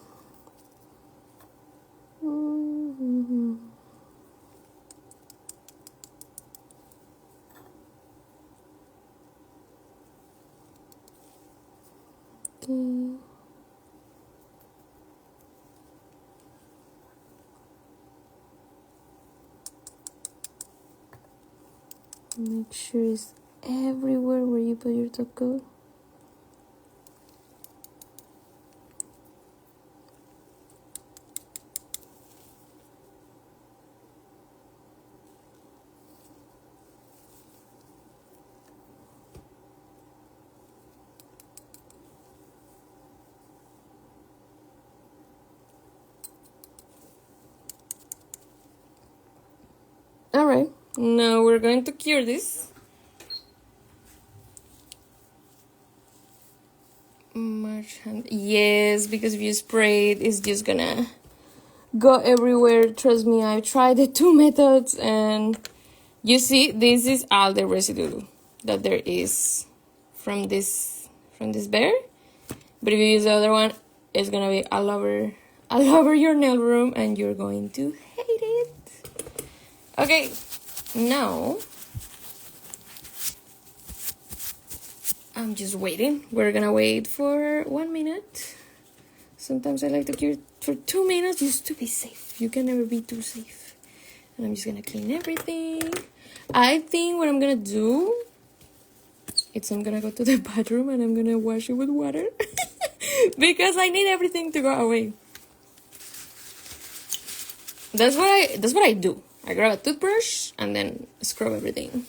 Okay. Make sure it's everywhere where you put your top coat. Alright, now we're going to cure this. Yes, because if you spray it, it's just gonna go everywhere. Trust me, I tried the two methods, and you see, this is all the residue that there is from this bear. But if you use the other one, it's gonna be all over your nail room, and you're going to hate it. Okay, now I'm just waiting. We're gonna wait for 1 minute. Sometimes I like to keep it for 2 minutes just to be safe. You can never be too safe. And I'm just gonna clean everything. I think what I'm gonna do is I'm gonna go to the bathroom and I'm gonna wash it with water. Because I need everything to go away. That's what I do. I grab a toothbrush and then scrub everything.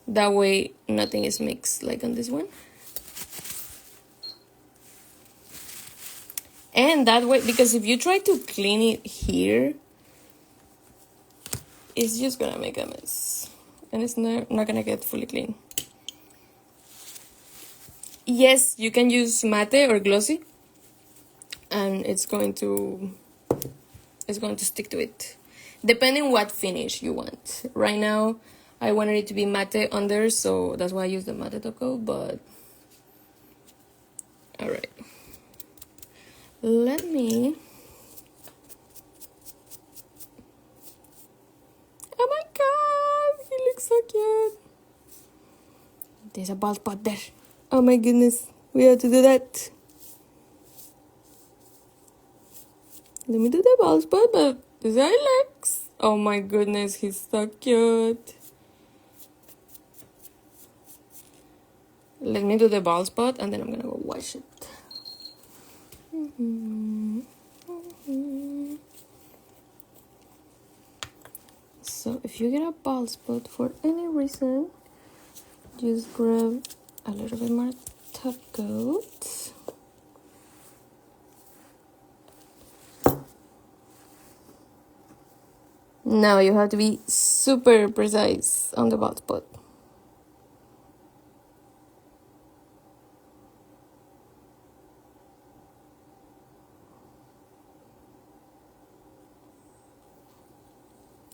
That way nothing is mixed like on this one. And that way, because if you try to clean it here, it's just gonna make a mess. And it's not gonna get fully clean. Yes, you can use matte or glossy, and it's going to stick to it, depending what finish you want. Right now, I wanted it to be matte under, so that's why I use the matte top coat. But all right, let me. Oh my god, he looks so cute. There's a bald spot there. Oh my goodness, we have to do that. Let me do the bald spot, but these are legs. Oh my goodness, he's so cute. Let me do the bald spot and then I'm gonna go wash it. So if you get a bald spot for any reason, just grab a little bit more top coat. Now you have to be super precise on the bald spot.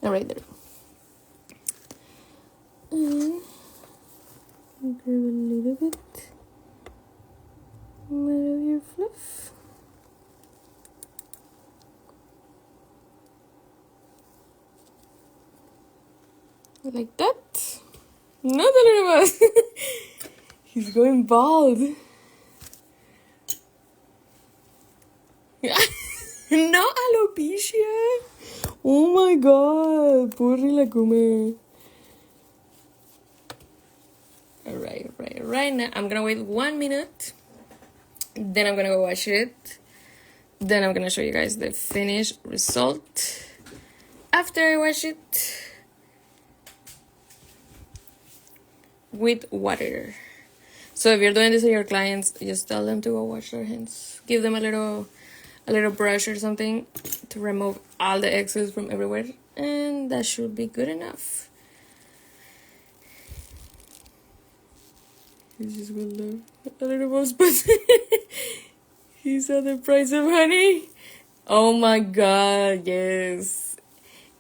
Right there. And grab a little bit more of your fluff. Like that. Not a little bit. He's going bald. No alopecia. Oh my god. Porri la come. Right now. I'm gonna wait 1 minute. Then I'm gonna go wash it. Then I'm gonna show you guys the finished result after I wash it with water. So if you're doing this to your clients, just tell them to go wash their hands. Give them a little brush or something to remove all the excess from everywhere, and that should be good enough. He's just gonna a little more spicy. He saw the price of honey. Oh my god, yes.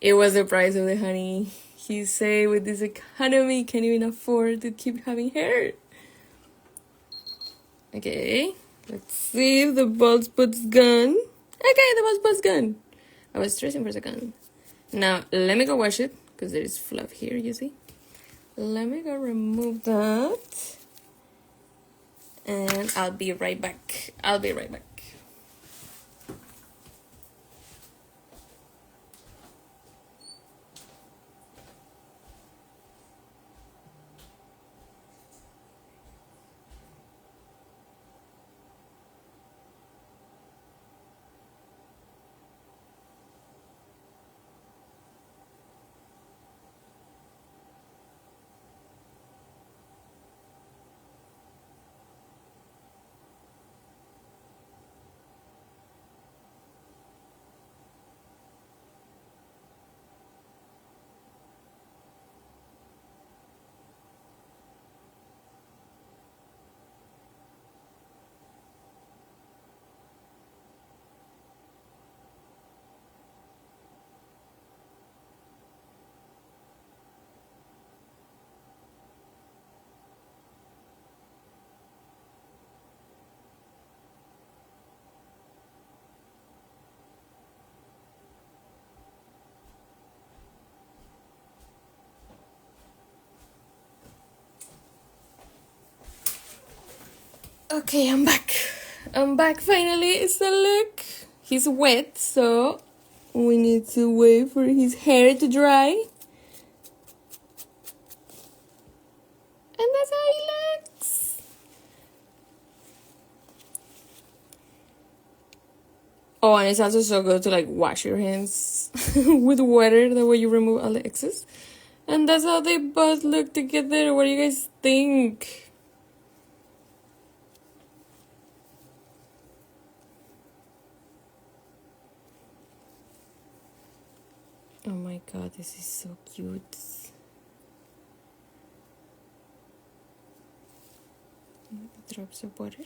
It was the price of the honey. He say with this economy can't even afford to keep having hair. Okay, let's see if the bald spot's gone. Okay, the bald spot's gone. I was stressing for a second. Now, let me go wash it, because there is fluff here, you see. Let me go remove that. And I'll be right back. Okay, I'm back. I'm back finally. So look, he's wet, so we need to wait for his hair to dry. And that's how he looks. Oh, and it's also so good to like wash your hands with water. That way you remove all the excess. And that's how they both look together. What do you guys think? Oh my god, this is so cute. Drops of water.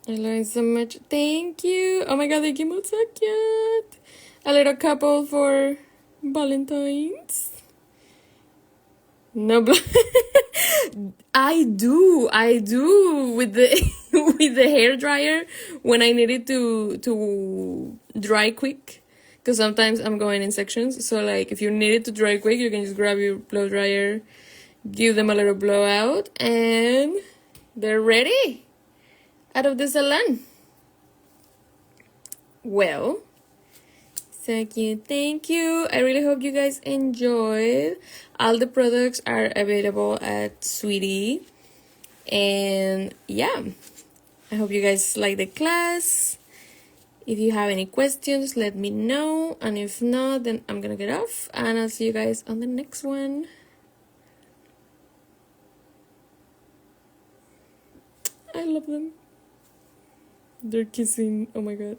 I learned so much. Thank you. Oh my god, they came out so cute. A little couple for Valentine's. No, I do with the with the hair dryer when I need it to dry quick. Because sometimes I'm going in sections. So like if you need it to dry quick, you can just grab your blow dryer, give them a little blowout, and they're ready out of the salon. Well, so cute. Thank you. I really hope you guys enjoyed. All the products are available at Sweetie. And yeah, I hope you guys like the class. If you have any questions, let me know. And if not, then I'm gonna get off. And I'll see you guys on the next one. I love them. They're kissing. Oh my god.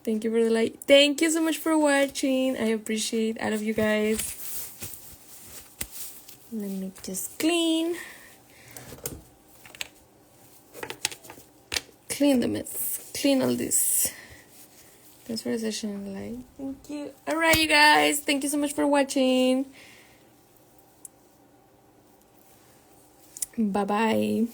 Thank you for the like. Thank you so much for watching. I appreciate all of you guys. Let me just clean the mess. Clean all this. Thanks for the session. Like, thank you. Alright, you guys. Thank you so much for watching. Bye bye.